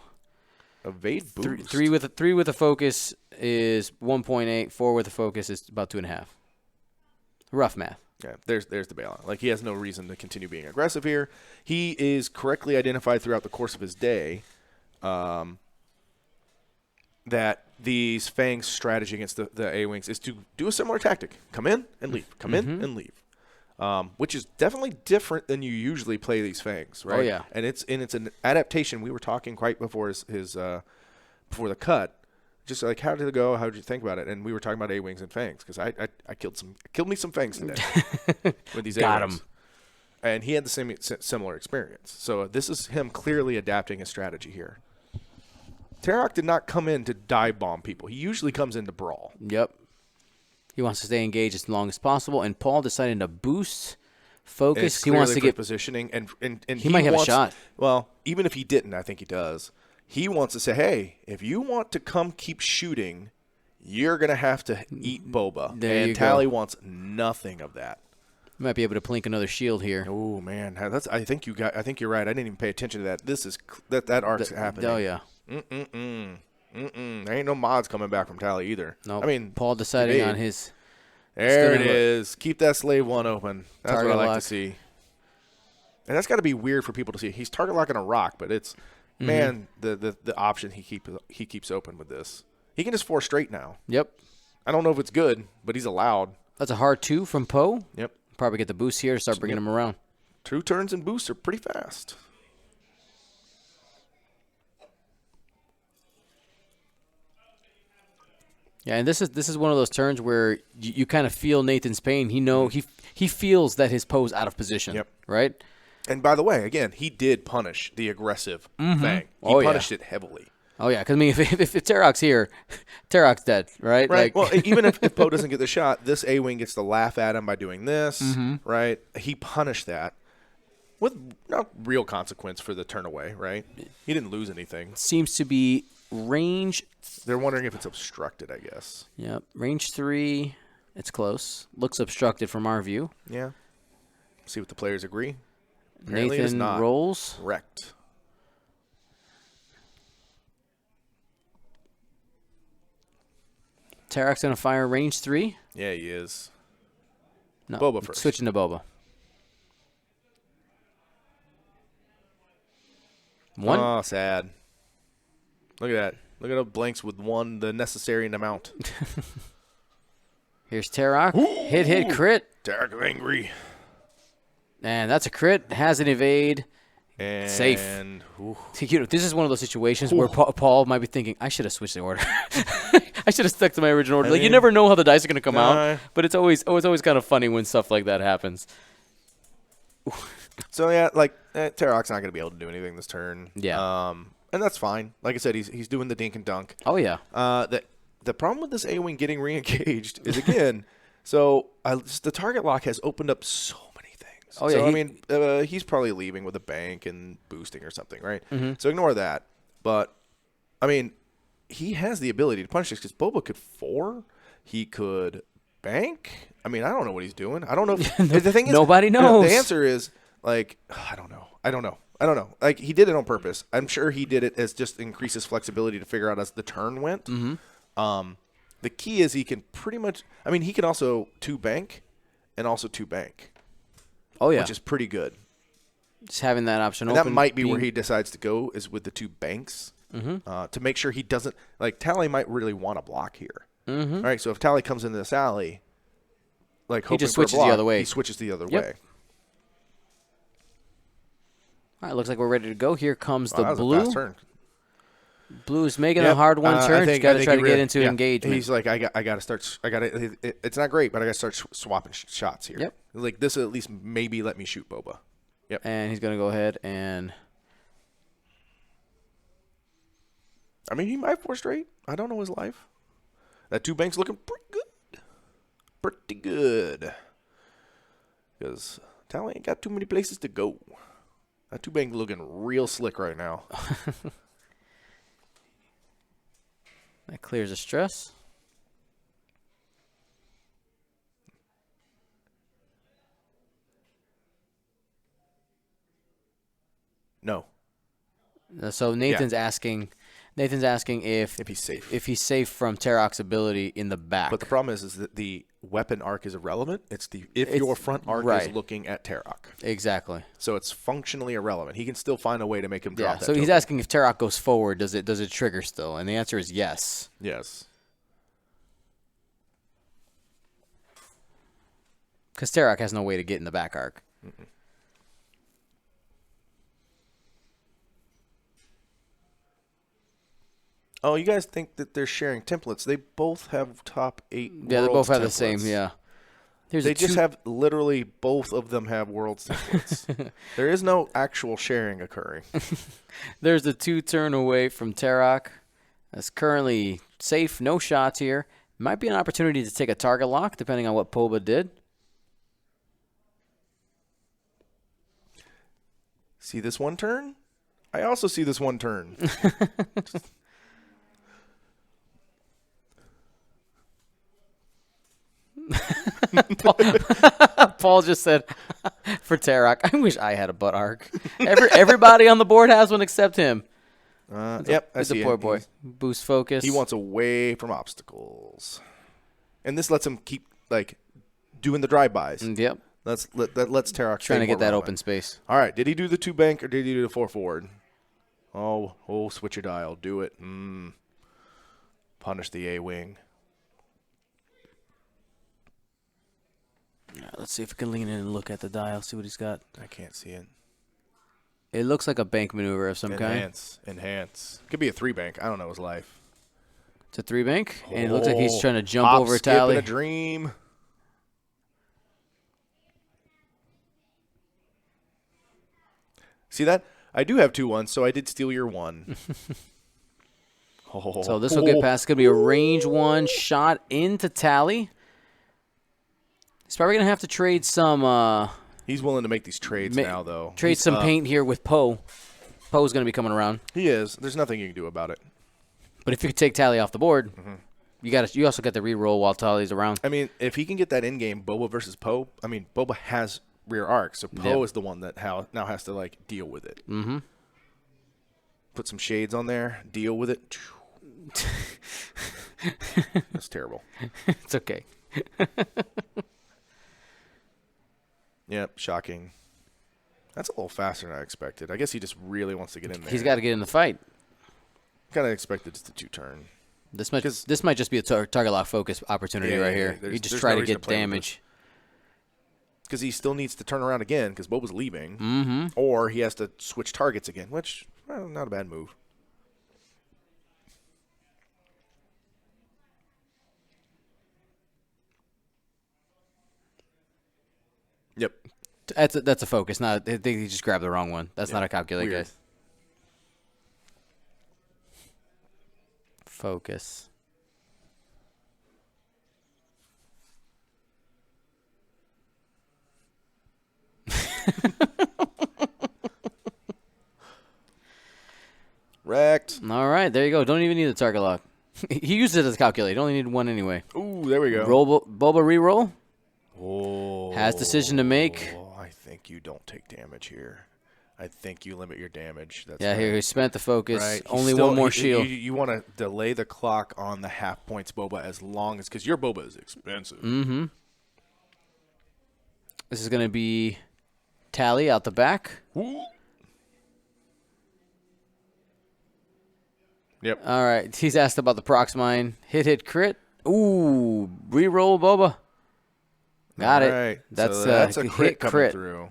[SPEAKER 2] Evade boost.
[SPEAKER 1] three with a focus is 1.8. 4 with a focus is about 2.5. Rough math.
[SPEAKER 2] Yeah, there's the bailout. Like he has no reason to continue being aggressive here. He is correctly identified throughout the course of his day. That these Fang's strategy against the A-Wings is to do a similar tactic. Come in and leave. Come in and leave. Which is definitely different than you usually play these Fangs, right?
[SPEAKER 1] Oh, yeah.
[SPEAKER 2] And it's an adaptation. We were talking quite before his before the cut. Just like, how did it go? How did you think about it? And we were talking about A-Wings and Fangs because I killed me some Fangs today with these
[SPEAKER 1] Got
[SPEAKER 2] A-Wings.
[SPEAKER 1] him.
[SPEAKER 2] And he had the similar experience. So this is him clearly adapting his strategy here. Tarok did not come in to dive bomb people. He usually comes in to brawl.
[SPEAKER 1] Yep. He wants to stay engaged as long as possible, and Paul decided to boost focus. He wants to get
[SPEAKER 2] positioning, and
[SPEAKER 1] he might have a shot.
[SPEAKER 2] Well, even if he didn't, I think he does. He wants to say, hey, if you want to come keep shooting, you're going to have to eat Boba.
[SPEAKER 1] There
[SPEAKER 2] and
[SPEAKER 1] you
[SPEAKER 2] Tally
[SPEAKER 1] go.
[SPEAKER 2] wants nothing of that.
[SPEAKER 1] Might be able to plink another shield here.
[SPEAKER 2] Oh man, I think you're right. I didn't even pay attention to that. This is that arc's happening.
[SPEAKER 1] Oh yeah.
[SPEAKER 2] There ain't no mods coming back from Tally either.
[SPEAKER 1] No.
[SPEAKER 2] Nope. I mean,
[SPEAKER 1] Paul deciding
[SPEAKER 2] evade.
[SPEAKER 1] on his.
[SPEAKER 2] There it
[SPEAKER 1] Still-
[SPEAKER 2] is. Keep that slave one open. That's
[SPEAKER 1] Target
[SPEAKER 2] what I like
[SPEAKER 1] lock.
[SPEAKER 2] to see. And that's got to be weird for people to see. He's target locking a rock, but it's man the option he keeps open with this. He can just 4 straight now.
[SPEAKER 1] Yep.
[SPEAKER 2] I don't know if it's good, but he's allowed.
[SPEAKER 1] That's a hard 2 from Poe.
[SPEAKER 2] Yep.
[SPEAKER 1] Probably get the boost here to start bringing him around.
[SPEAKER 2] 2 turns and boosts are pretty fast.
[SPEAKER 1] Yeah, and this is one of those turns where you kind of feel Nathan's pain. He feels that his Poe's out of position.
[SPEAKER 2] Yep.
[SPEAKER 1] Right.
[SPEAKER 2] And by the way, again, he did punish the aggressive thing. He
[SPEAKER 1] Oh, yeah.
[SPEAKER 2] punished it heavily.
[SPEAKER 1] Oh yeah, because I mean, if Tarok's here, Tarok's dead, right?
[SPEAKER 2] Right.
[SPEAKER 1] Like,
[SPEAKER 2] Well, even if Poe doesn't get the shot, this A-Wing gets to laugh at him by doing this, right? He punished that with not real consequence for the turn away, right? He didn't lose anything.
[SPEAKER 1] seems to be range.
[SPEAKER 2] They're wondering if it's obstructed, I guess.
[SPEAKER 1] Yep, range 3. It's close. Looks obstructed from our view.
[SPEAKER 2] Yeah. See what the players agree. Apparently it is
[SPEAKER 1] Nathan
[SPEAKER 2] not.
[SPEAKER 1] rolls.
[SPEAKER 2] Wrecked.
[SPEAKER 1] Tarok's gonna fire range 3.
[SPEAKER 2] Yeah, he is.
[SPEAKER 1] No,
[SPEAKER 2] Boba first.
[SPEAKER 1] Switching to Boba. 1.
[SPEAKER 2] Oh, sad. Look at that. Look at those blanks with the necessary amount.
[SPEAKER 1] Here's Tarok. Hit, crit.
[SPEAKER 2] Derek angry.
[SPEAKER 1] And that's a crit. Has an evade.
[SPEAKER 2] And
[SPEAKER 1] Safe.
[SPEAKER 2] Ooh.
[SPEAKER 1] You know, this is one of those situations where Paul might be thinking, I should have switched the order. I should have stuck to my original order.
[SPEAKER 2] I
[SPEAKER 1] Like, you
[SPEAKER 2] mean,
[SPEAKER 1] never know how the dice are going to come
[SPEAKER 2] no.
[SPEAKER 1] out, but it's always kind of funny when stuff like that happens.
[SPEAKER 2] So yeah, like Tarok's not going to be able to do anything this turn.
[SPEAKER 1] Yeah.
[SPEAKER 2] and that's fine. Like I said, he's doing the dink and dunk.
[SPEAKER 1] Oh, yeah.
[SPEAKER 2] The problem with this A-wing getting re-engaged is, again, the target lock has opened up so many things.
[SPEAKER 1] Oh, yeah,
[SPEAKER 2] So, he's probably leaving with a bank and boosting or something, right? So ignore that. But, I mean, he has the ability to punish this because Boba could 4. He could bank. I mean, I don't know what he's doing. I don't know. The thing is,
[SPEAKER 1] nobody knows.
[SPEAKER 2] The answer is, like, I don't know. Like, he did it on purpose. I'm sure he did it as just increase his flexibility to figure out as the turn went. The key is he can pretty much – I mean, he can also 2 bank and also 2 bank.
[SPEAKER 1] Oh, yeah.
[SPEAKER 2] Which is pretty good.
[SPEAKER 1] Just having that option
[SPEAKER 2] And
[SPEAKER 1] open.
[SPEAKER 2] that might be where he decides to go is with the 2 banks to make sure he doesn't – like, Tally might really want to block here. All right, so if Tally comes into this alley, like
[SPEAKER 1] he just
[SPEAKER 2] hoping for a
[SPEAKER 1] switches
[SPEAKER 2] block,
[SPEAKER 1] the other way.
[SPEAKER 2] He switches the other
[SPEAKER 1] Yep.
[SPEAKER 2] way.
[SPEAKER 1] All right, looks like we're ready to go. Here comes the
[SPEAKER 2] That was
[SPEAKER 1] blue.
[SPEAKER 2] a fast turn.
[SPEAKER 1] Blue is making a hard one turn. He's got to try to get into engagement.
[SPEAKER 2] He's like, I got to start. It's not great, but I got to start swapping shots here.
[SPEAKER 1] Yep.
[SPEAKER 2] Like this, will at least maybe let me shoot Boba. Yep.
[SPEAKER 1] And he's going to go ahead and.
[SPEAKER 2] I mean, he might 4 straight. I don't know his life. That 2 banks looking pretty good. Pretty good. Because Tally ain't got too many places to go. That 2 bank looking real slick right now.
[SPEAKER 1] That clears the stress.
[SPEAKER 2] No.
[SPEAKER 1] So Nathan's asking if
[SPEAKER 2] If he's safe.
[SPEAKER 1] If he's safe from Tarok's ability in the back.
[SPEAKER 2] But the problem is that the weapon arc is irrelevant. It's your front arc is looking at Tarok.
[SPEAKER 1] Exactly.
[SPEAKER 2] So it's functionally irrelevant. He can still find a way to make him drop that.
[SPEAKER 1] So he's
[SPEAKER 2] token.
[SPEAKER 1] asking if Tarok goes forward, does it trigger still? And the answer is yes.
[SPEAKER 2] Yes.
[SPEAKER 1] Because Tarok has no way to get in the back arc.
[SPEAKER 2] Oh, you guys think that they're sharing templates? They both have top 8.
[SPEAKER 1] Yeah, they both have the
[SPEAKER 2] templates.
[SPEAKER 1] same. Yeah.
[SPEAKER 2] They just have literally both of them have worlds templates. There is no actual sharing occurring.
[SPEAKER 1] There's a 2 turn away from Tarok. That's currently safe. No shots here. Might be an opportunity to take a target lock, depending on what Poba did.
[SPEAKER 2] See this 1 turn? I also see this 1 turn.
[SPEAKER 1] Paul just said, for Tarok, I wish I had a butt arc. Everybody on the board has one except him.
[SPEAKER 2] Yep,
[SPEAKER 1] He's a poor boy. Boost focus.
[SPEAKER 2] He wants away from obstacles. And this lets him keep, like, doing the drive-bys.
[SPEAKER 1] Yep.
[SPEAKER 2] That lets Tarok
[SPEAKER 1] Trying to get that
[SPEAKER 2] runway.
[SPEAKER 1] open space.
[SPEAKER 2] All right, did he do the 2 bank or did he do the 4 forward? Oh, switch your dial. Do it. Punish the A-wing.
[SPEAKER 1] Let's see if we can lean in and look at the dial, see what he's got.
[SPEAKER 2] I can't see it.
[SPEAKER 1] It looks like a bank maneuver of some kind.
[SPEAKER 2] Enhance. Could be a 3 bank. I don't know his life.
[SPEAKER 1] It's a 3 bank, and it looks like he's trying to jump
[SPEAKER 2] Hop,
[SPEAKER 1] over a
[SPEAKER 2] skip,
[SPEAKER 1] Tally.
[SPEAKER 2] and a dream. See that? I do have 2 1s, so I did steal your 1.
[SPEAKER 1] So this will get past. It's going to be a range 1 shot into Tally. He's probably going to have to trade some.
[SPEAKER 2] He's willing to make these trades now, though.
[SPEAKER 1] Trade some paint here with Poe. Poe's going to be coming around.
[SPEAKER 2] He is. There's nothing you can do about it.
[SPEAKER 1] But if you could take Tally off the board, you also got the reroll while Tally's around.
[SPEAKER 2] I mean, if he can get that in-game Boba versus Poe, I mean, Boba has rear arc, so Poe is the one that now has to, like, deal with it. Put some shades on there, deal with it. That's terrible.
[SPEAKER 1] It's okay.
[SPEAKER 2] Yep, shocking. That's a little faster than I expected. I guess he just really wants to get in there.
[SPEAKER 1] He's got to get in the fight.
[SPEAKER 2] Kind of expected just a 2 turn.
[SPEAKER 1] This might just be a target lock focus opportunity right here. You just try to get damage.
[SPEAKER 2] Because he still needs to turn around again because Boba's leaving. Or he has to switch targets again, which, not a bad move. Yep.
[SPEAKER 1] That's a focus. Not I think he just grabbed the wrong one. That's not a calculate,
[SPEAKER 2] Weird.
[SPEAKER 1] guys. Focus.
[SPEAKER 2] Wrecked.
[SPEAKER 1] All right, there you go. Don't even need the target lock. He used it as a calculator. Only need one anyway.
[SPEAKER 2] Ooh, there we go.
[SPEAKER 1] Boba re-roll.
[SPEAKER 2] Oh.
[SPEAKER 1] Has decision to make.
[SPEAKER 2] I think you don't take damage here. I think you limit your damage. That's
[SPEAKER 1] Yeah,
[SPEAKER 2] right.
[SPEAKER 1] here he spent the focus.
[SPEAKER 2] Right.
[SPEAKER 1] Only one more shield.
[SPEAKER 2] You want to delay the clock on the half points boba as long as, because your boba is expensive.
[SPEAKER 1] Mm-hmm. This is going to be Tally out the back.
[SPEAKER 2] Ooh. Yep.
[SPEAKER 1] All right. He's asked about the prox mine. Hit, crit. Ooh, re-roll boba. Got
[SPEAKER 2] All
[SPEAKER 1] it.
[SPEAKER 2] right.
[SPEAKER 1] That's,
[SPEAKER 2] so that's a
[SPEAKER 1] hit
[SPEAKER 2] crit coming
[SPEAKER 1] crit.
[SPEAKER 2] through.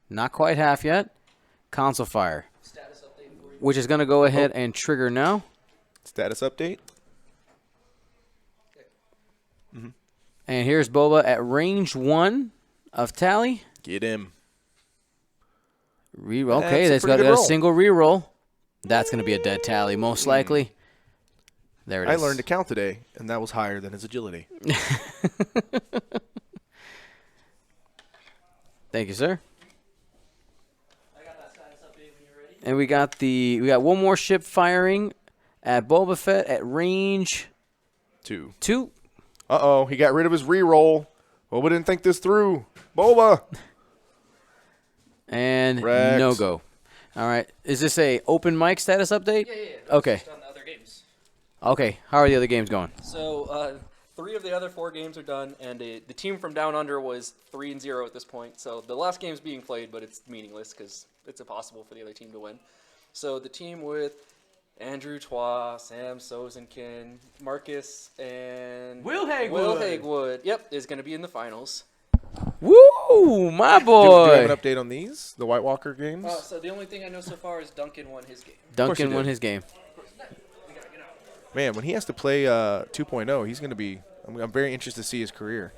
[SPEAKER 1] Not quite half yet. Console fire,
[SPEAKER 3] Status update for you.
[SPEAKER 1] which is going to go ahead and trigger now.
[SPEAKER 2] Status update.
[SPEAKER 1] And here's Boba at range 1 of Tally.
[SPEAKER 2] Get him.
[SPEAKER 1] Re-roll.
[SPEAKER 2] That's
[SPEAKER 1] Okay,
[SPEAKER 2] a
[SPEAKER 1] that's
[SPEAKER 2] pretty
[SPEAKER 1] got
[SPEAKER 2] good
[SPEAKER 1] a
[SPEAKER 2] roll.
[SPEAKER 1] single re-roll. That's going to be a dead Tally, most likely. There it
[SPEAKER 2] I
[SPEAKER 1] is.
[SPEAKER 2] learned to count today, and that was higher than his agility.
[SPEAKER 1] Thank you, sir.
[SPEAKER 3] I got that status update when you're ready.
[SPEAKER 1] And we got one more ship firing at Boba Fett at range
[SPEAKER 2] 2.
[SPEAKER 1] 2.
[SPEAKER 2] Uh-oh, he got rid of his re-roll. Boba didn't think this through. Boba!
[SPEAKER 1] And
[SPEAKER 2] Wrecked.
[SPEAKER 1] no go. All right. Is this a open mic status update?
[SPEAKER 3] Yeah.
[SPEAKER 1] Okay.
[SPEAKER 3] Just on the other games.
[SPEAKER 1] Okay. How are the other games going?
[SPEAKER 3] So 3 of the other 4 games are done, and the team from Down Under was 3-0 at this point. So the last game's being played, but it's meaningless because it's impossible for the other team to win. So the team with Andrew Twa, Sam Sozenkin, Marcus, and
[SPEAKER 1] Will Hagwood.
[SPEAKER 3] Will Hagwood, yep, is going to be in the finals.
[SPEAKER 1] Woo, my
[SPEAKER 2] Do
[SPEAKER 1] boy.
[SPEAKER 2] we have an update on these? The White Walker games?
[SPEAKER 3] So the only thing I know so far is Duncan won his game.
[SPEAKER 1] Duncan
[SPEAKER 2] he
[SPEAKER 1] won
[SPEAKER 2] did.
[SPEAKER 1] his game.
[SPEAKER 3] We gotta get out.
[SPEAKER 2] Man, when he has to play 2.0, he's going to be – I'm very interested to see his career.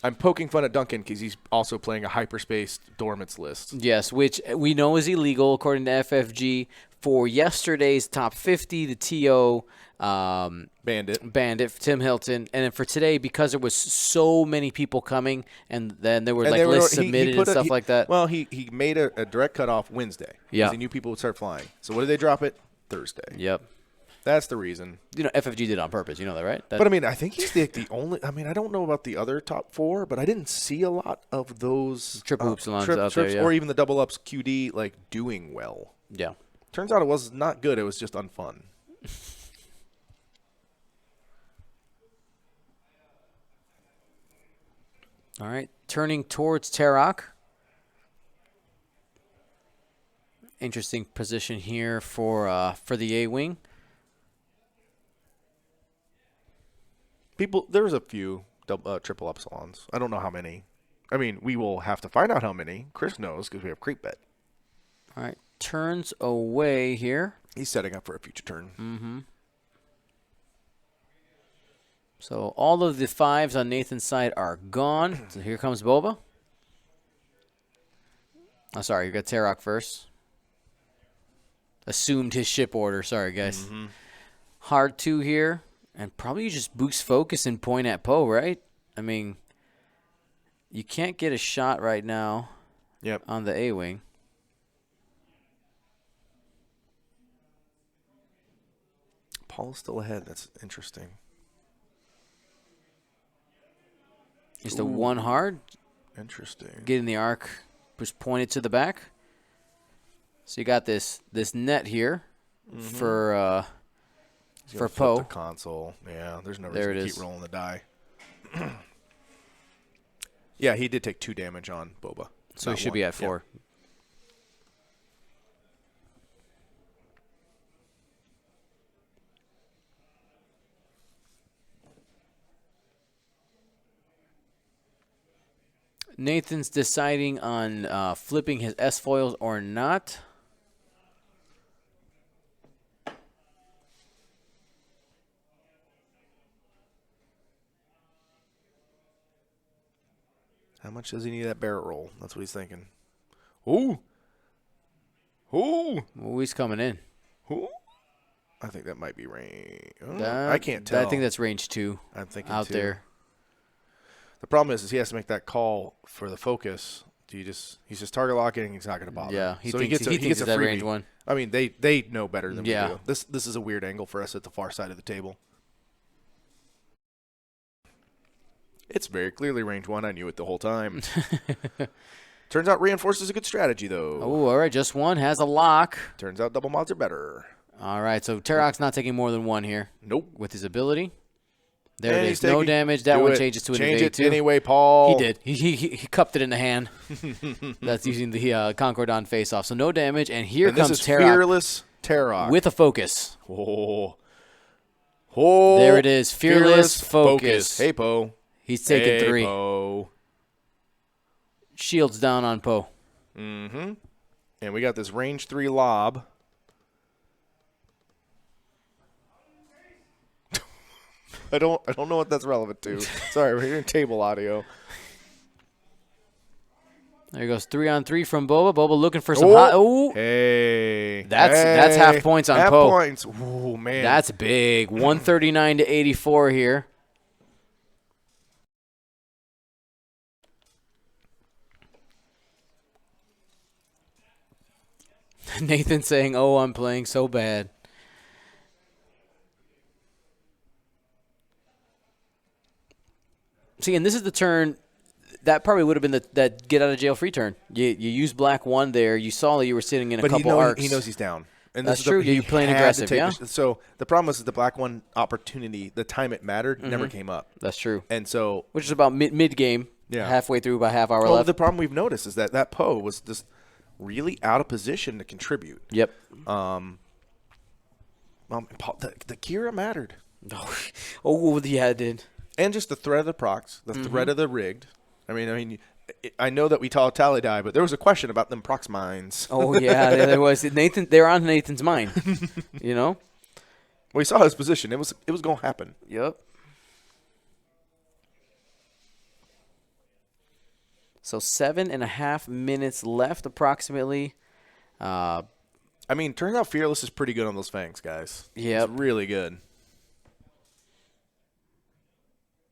[SPEAKER 2] I'm poking fun at Duncan because he's also playing a hyperspace dormants list.
[SPEAKER 1] Yes, which we know is illegal according to FFG. For yesterday's top 50, the TO
[SPEAKER 2] Bandit.
[SPEAKER 1] Tim Hilton, and then for today, because there was so many people coming, and then there were
[SPEAKER 2] And
[SPEAKER 1] like
[SPEAKER 2] they were-
[SPEAKER 1] lists
[SPEAKER 2] he
[SPEAKER 1] submitted
[SPEAKER 2] put
[SPEAKER 1] and stuff like that.
[SPEAKER 2] Well, he made a direct cutoff Wednesday. 'cause
[SPEAKER 1] Yeah.
[SPEAKER 2] He knew people would start flying. So what did they drop it? Thursday.
[SPEAKER 1] Yep.
[SPEAKER 2] That's the reason.
[SPEAKER 1] You know, FFG did it on purpose. You know that, right?
[SPEAKER 2] But, I mean, I think he's the only – I mean, I don't know about the other top 4, but I didn't see a lot of those
[SPEAKER 1] Triple Upsilons out there,
[SPEAKER 2] trips
[SPEAKER 1] yeah.
[SPEAKER 2] or even the double ups QD, like, doing well.
[SPEAKER 1] Yeah.
[SPEAKER 2] Turns out it was not good. It was just unfun.
[SPEAKER 1] All right. Turning towards Tarok. Interesting position here for the A-Wing.
[SPEAKER 2] There's a few triple upsilons. I don't know how many. I mean, we will have to find out how many. Chris knows because we have Krayt bet.
[SPEAKER 1] All right. Turns away here.
[SPEAKER 2] He's setting up for a future turn.
[SPEAKER 1] Mm-hmm. So all of the 5s on Nathan's side are gone. So here comes Boba. Oh, sorry, you got Tarok first. Assumed his ship order. Sorry, guys.
[SPEAKER 2] Mm-hmm.
[SPEAKER 1] Hard 2 here. And probably just boost focus and point at Poe, right? I mean, you can't get a shot right now
[SPEAKER 2] Yep.
[SPEAKER 1] on the A-Wing.
[SPEAKER 2] Paul's still ahead. That's interesting.
[SPEAKER 1] Just a 1 hard.
[SPEAKER 2] Interesting.
[SPEAKER 1] Getting the arc just pointed to the back. So you got this net here for
[SPEAKER 2] He's gonna flip
[SPEAKER 1] Poe.
[SPEAKER 2] the console. Yeah, there's no
[SPEAKER 1] There
[SPEAKER 2] reason
[SPEAKER 1] it
[SPEAKER 2] to
[SPEAKER 1] is.
[SPEAKER 2] keep rolling the die. Yeah, he did take 2 damage on Boba.
[SPEAKER 1] So he
[SPEAKER 2] Not
[SPEAKER 1] should
[SPEAKER 2] 1.
[SPEAKER 1] be at
[SPEAKER 2] Yeah.
[SPEAKER 1] 4. Nathan's deciding on flipping his S-foils or not.
[SPEAKER 2] How much does he need that barrel roll? That's what he's thinking. Ooh. Ooh.
[SPEAKER 1] Ooh, he's coming in.
[SPEAKER 2] Ooh. I think that might be range. I can't tell.
[SPEAKER 1] I think that's range 2.
[SPEAKER 2] I'm thinking
[SPEAKER 1] out
[SPEAKER 2] 2.
[SPEAKER 1] there.
[SPEAKER 2] The problem is he has to make that call for the focus. He's just target locking. He's not going to bother.
[SPEAKER 1] Yeah,
[SPEAKER 2] he gets a
[SPEAKER 1] that
[SPEAKER 2] freebie.
[SPEAKER 1] range 1.
[SPEAKER 2] I mean, they know better than we
[SPEAKER 1] Yeah.
[SPEAKER 2] do. This is a weird angle for us at the far side of the table. It's very clearly range 1. I knew it the whole time. Turns out reinforce is a good strategy, though.
[SPEAKER 1] Oh, all right. Just 1 has a lock.
[SPEAKER 2] Turns out double mods are better.
[SPEAKER 1] All right. So Terrok's not taking more than 1 here.
[SPEAKER 2] Nope.
[SPEAKER 1] With his ability. There
[SPEAKER 2] And
[SPEAKER 1] it
[SPEAKER 2] he's
[SPEAKER 1] is. No
[SPEAKER 2] taking-
[SPEAKER 1] damage. That
[SPEAKER 2] do
[SPEAKER 1] one
[SPEAKER 2] it.
[SPEAKER 1] changes to an
[SPEAKER 2] Change
[SPEAKER 1] evade
[SPEAKER 2] it
[SPEAKER 1] too.
[SPEAKER 2] anyway, Paul.
[SPEAKER 1] He did. He cupped it in the hand. That's using the Concordon face-off. So no damage. And here
[SPEAKER 2] And
[SPEAKER 1] comes
[SPEAKER 2] this is
[SPEAKER 1] Terrok
[SPEAKER 2] Fearless Terrok.
[SPEAKER 1] with a focus.
[SPEAKER 2] Oh,
[SPEAKER 1] There it is. Fearless focus.
[SPEAKER 2] Hey, Poe.
[SPEAKER 1] He's taking 3.
[SPEAKER 2] Poe.
[SPEAKER 1] Shields down on Poe.
[SPEAKER 2] Mm-hmm. And we got this range 3 lob. I don't know what that's relevant to. Sorry, we're hearing table audio.
[SPEAKER 1] There he goes. 3-on-3 from Boba. Boba looking for some hot. Oh,
[SPEAKER 2] Hey.
[SPEAKER 1] That's half points on
[SPEAKER 2] half
[SPEAKER 1] Poe.
[SPEAKER 2] points. Ooh, man.
[SPEAKER 1] That's big. 139 to 84 here. Nathan saying, "Oh, I'm playing so bad." See, and this is the turn that probably would have been that get out of jail free turn. You use black 1 there. You saw that you were sitting in a couple arcs.
[SPEAKER 2] He knows he's down. And
[SPEAKER 1] That's
[SPEAKER 2] this is
[SPEAKER 1] true.
[SPEAKER 2] He
[SPEAKER 1] You're playing
[SPEAKER 2] had to
[SPEAKER 1] aggressive,
[SPEAKER 2] take
[SPEAKER 1] yeah.
[SPEAKER 2] So the problem is the black 1 opportunity, the time it mattered, never came up.
[SPEAKER 1] That's true.
[SPEAKER 2] And so,
[SPEAKER 1] Which is about mid game.
[SPEAKER 2] Yeah.
[SPEAKER 1] Halfway through, about half hour
[SPEAKER 2] well,
[SPEAKER 1] left.
[SPEAKER 2] the problem we've noticed is that Poe was just really out of position to contribute.
[SPEAKER 1] Yep.
[SPEAKER 2] Paul, the Kira mattered.
[SPEAKER 1] Oh, yeah, it did.
[SPEAKER 2] And just the threat of the procs, the threat of the rigged. I mean, I know that we taught tally die, but there was a question about them procs mines.
[SPEAKER 1] Oh yeah, there was Nathan. They're on Nathan's mind. You know.
[SPEAKER 2] We saw his position. It was going to happen.
[SPEAKER 1] Yep. So 7.5 minutes left, approximately.
[SPEAKER 2] I mean, turns out Fearless is pretty good on those fangs, guys.
[SPEAKER 1] Yep.
[SPEAKER 2] It's really good.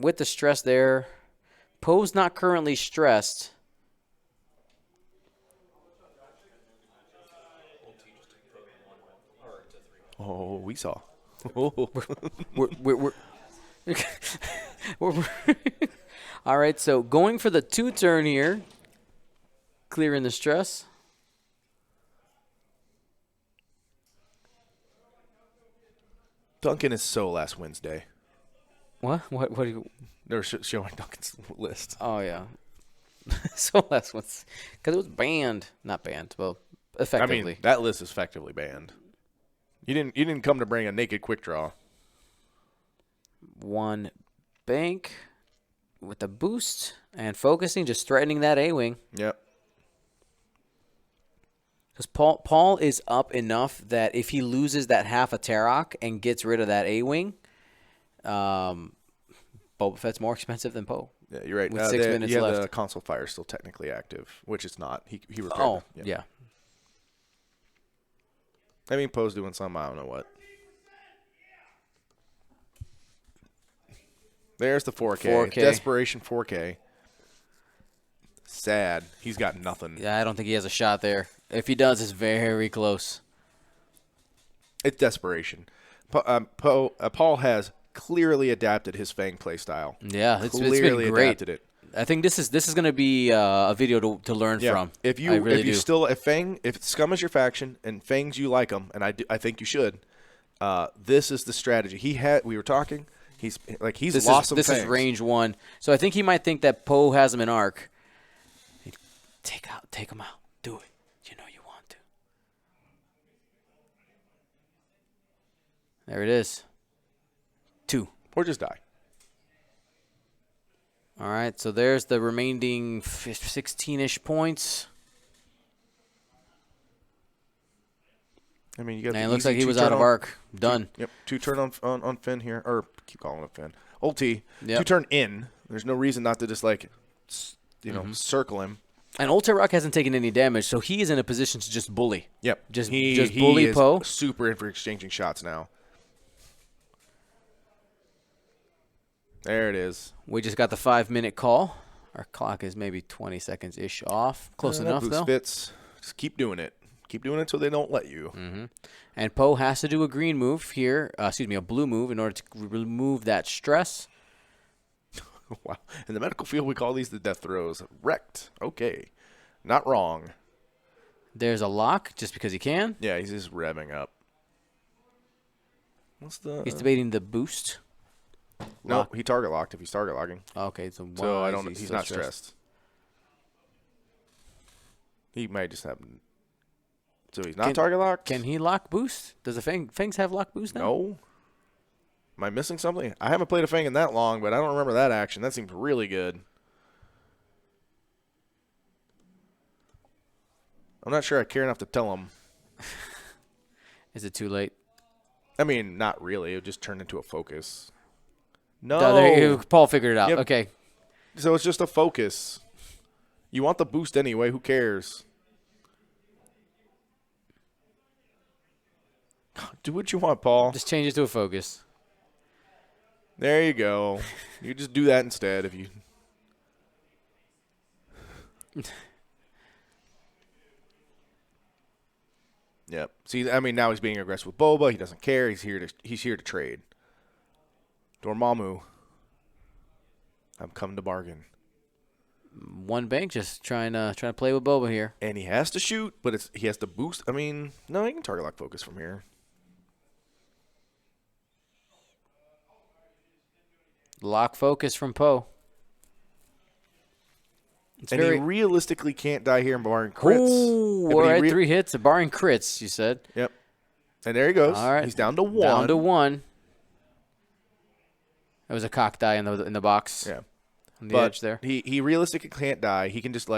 [SPEAKER 1] With the stress there, Poe's not currently stressed.
[SPEAKER 2] Oh, we saw.
[SPEAKER 1] We're all right, so going for the 2-turn here, clearing the stress.
[SPEAKER 2] Duncan is so last Wednesday.
[SPEAKER 1] What do you?
[SPEAKER 2] They're showing Duncan's list.
[SPEAKER 1] Oh yeah. So last one's because it was banned, not banned, well, effectively.
[SPEAKER 2] I mean, that list is effectively banned. You didn't come to bring a naked quick draw.
[SPEAKER 1] 1 bank with the boost and focusing, just threatening that A-wing.
[SPEAKER 2] Yep.
[SPEAKER 1] Because Paul is up enough that if he loses that half a Terrok and gets rid of that A-wing, Boba Fett's more expensive than Poe.
[SPEAKER 2] Yeah, you're right.
[SPEAKER 1] With 6 minutes left.
[SPEAKER 2] The console fire still technically active, which it's not. He repaired
[SPEAKER 1] Oh,
[SPEAKER 2] it.
[SPEAKER 1] yeah.
[SPEAKER 2] I mean, Poe's doing something. I don't know what. There's the 4K.
[SPEAKER 1] 4K.
[SPEAKER 2] Desperation 4K. Sad. He's got nothing.
[SPEAKER 1] Yeah, I don't think he has a shot there. If he does, it's very close.
[SPEAKER 2] It's desperation. Paul has clearly adapted his Fang play style.
[SPEAKER 1] Yeah, it's been
[SPEAKER 2] Clearly
[SPEAKER 1] great.
[SPEAKER 2] adapted it.
[SPEAKER 1] I think this is going to be a video to learn from.
[SPEAKER 2] If you
[SPEAKER 1] I really
[SPEAKER 2] if you
[SPEAKER 1] do.
[SPEAKER 2] still if Scum is your faction and Fangs you like them, and I think you should. This is the strategy. We were talking. He's lost some
[SPEAKER 1] This
[SPEAKER 2] Fangs.
[SPEAKER 1] is range 1, so I think he might think that Poe has him in arc. Take him out. Do it. You know you want to. There it is. 2.
[SPEAKER 2] Or just die.
[SPEAKER 1] All right, so there's the remaining 16-ish points.
[SPEAKER 2] I mean, you got.
[SPEAKER 1] And
[SPEAKER 2] the
[SPEAKER 1] it looks
[SPEAKER 2] easy
[SPEAKER 1] like he was
[SPEAKER 2] 2-turn
[SPEAKER 1] out of
[SPEAKER 2] on-
[SPEAKER 1] arc. Done.
[SPEAKER 2] Yep, 2-turn on Finn here, or keep calling him Finn. Old T.
[SPEAKER 1] Yep.
[SPEAKER 2] 2-turn in. There's no reason not to just circle him.
[SPEAKER 1] And Old Rock hasn't taken any damage, so he is in a position to just bully.
[SPEAKER 2] Yep.
[SPEAKER 1] Just
[SPEAKER 2] He
[SPEAKER 1] bully
[SPEAKER 2] is
[SPEAKER 1] Poe.
[SPEAKER 2] super in for exchanging shots now. There it is.
[SPEAKER 1] We just got the 5-minute call. Our clock is maybe 20 seconds-ish off. Close enough,
[SPEAKER 2] that boost
[SPEAKER 1] though.
[SPEAKER 2] fits. Just keep doing it. Keep doing it so they don't let you.
[SPEAKER 1] And Poe has to do a green move here. A blue move in order to remove that stress.
[SPEAKER 2] Wow. In the medical field, we call these the death throws. Wrecked. Okay. Not wrong.
[SPEAKER 1] There's a lock just because he can.
[SPEAKER 2] Yeah, he's just revving up. What's the...
[SPEAKER 1] He's debating the boost.
[SPEAKER 2] No,
[SPEAKER 1] Lock.
[SPEAKER 2] he target locked if he's target locking.
[SPEAKER 1] Okay, so
[SPEAKER 2] So I don't. He's not stressed. He might just have. So he's not target locked.
[SPEAKER 1] Can he lock boost? Does the Fangs have lock boost now?
[SPEAKER 2] No. Am I missing something? I haven't played a Fang in that long, but I don't remember that action. That seems really good. I'm not sure I care enough to tell him.
[SPEAKER 1] Is it too late?
[SPEAKER 2] I mean, not really. It would just turn into a focus.
[SPEAKER 1] No,
[SPEAKER 2] No.
[SPEAKER 1] Paul figured it out.
[SPEAKER 2] Yep.
[SPEAKER 1] Okay.
[SPEAKER 2] So it's just a focus. You want the boost anyway. Who cares? Do what you want, Paul.
[SPEAKER 1] Just change it to a focus.
[SPEAKER 2] There you go. You just do that instead if you. Yep. See, I mean, now he's being aggressive with Boba. He doesn't care. He's here to trade. Dormammu. I'm coming to bargain.
[SPEAKER 1] One bank just trying to play with Boba here.
[SPEAKER 2] And he has to shoot, but he has to boost. I mean, no, he can target lock focus from here.
[SPEAKER 1] Lock focus from Poe.
[SPEAKER 2] And he realistically can't die here barring crits.
[SPEAKER 1] Ooh,
[SPEAKER 2] Yeah,
[SPEAKER 1] all
[SPEAKER 2] but
[SPEAKER 1] right, 3 hits, barring crits, you said.
[SPEAKER 2] Yep. And there he goes.
[SPEAKER 1] All right.
[SPEAKER 2] He's down to 1.
[SPEAKER 1] Down to 1. That was a cock die in the box.
[SPEAKER 2] Yeah.
[SPEAKER 1] On the edge there.
[SPEAKER 2] He realistically can't die. He can just,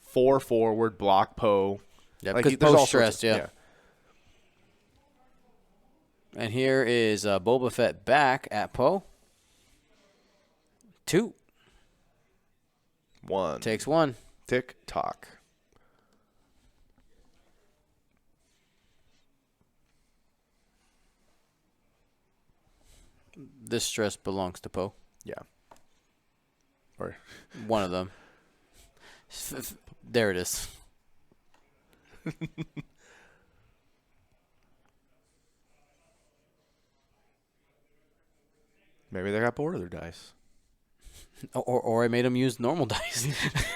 [SPEAKER 2] 4 forward, block Poe.
[SPEAKER 1] Yeah,
[SPEAKER 2] Like,
[SPEAKER 1] because
[SPEAKER 2] there's all
[SPEAKER 1] Poe's
[SPEAKER 2] sorts of-
[SPEAKER 1] stressed, yeah. And here is Boba Fett back at Poe. 2.
[SPEAKER 2] 1.
[SPEAKER 1] Takes 1.
[SPEAKER 2] Tick tock.
[SPEAKER 1] This stress belongs to Poe.
[SPEAKER 2] Yeah. Or
[SPEAKER 1] One of them. There it is.
[SPEAKER 2] maybe they got bored of their dice.
[SPEAKER 1] Or I made him use normal dice.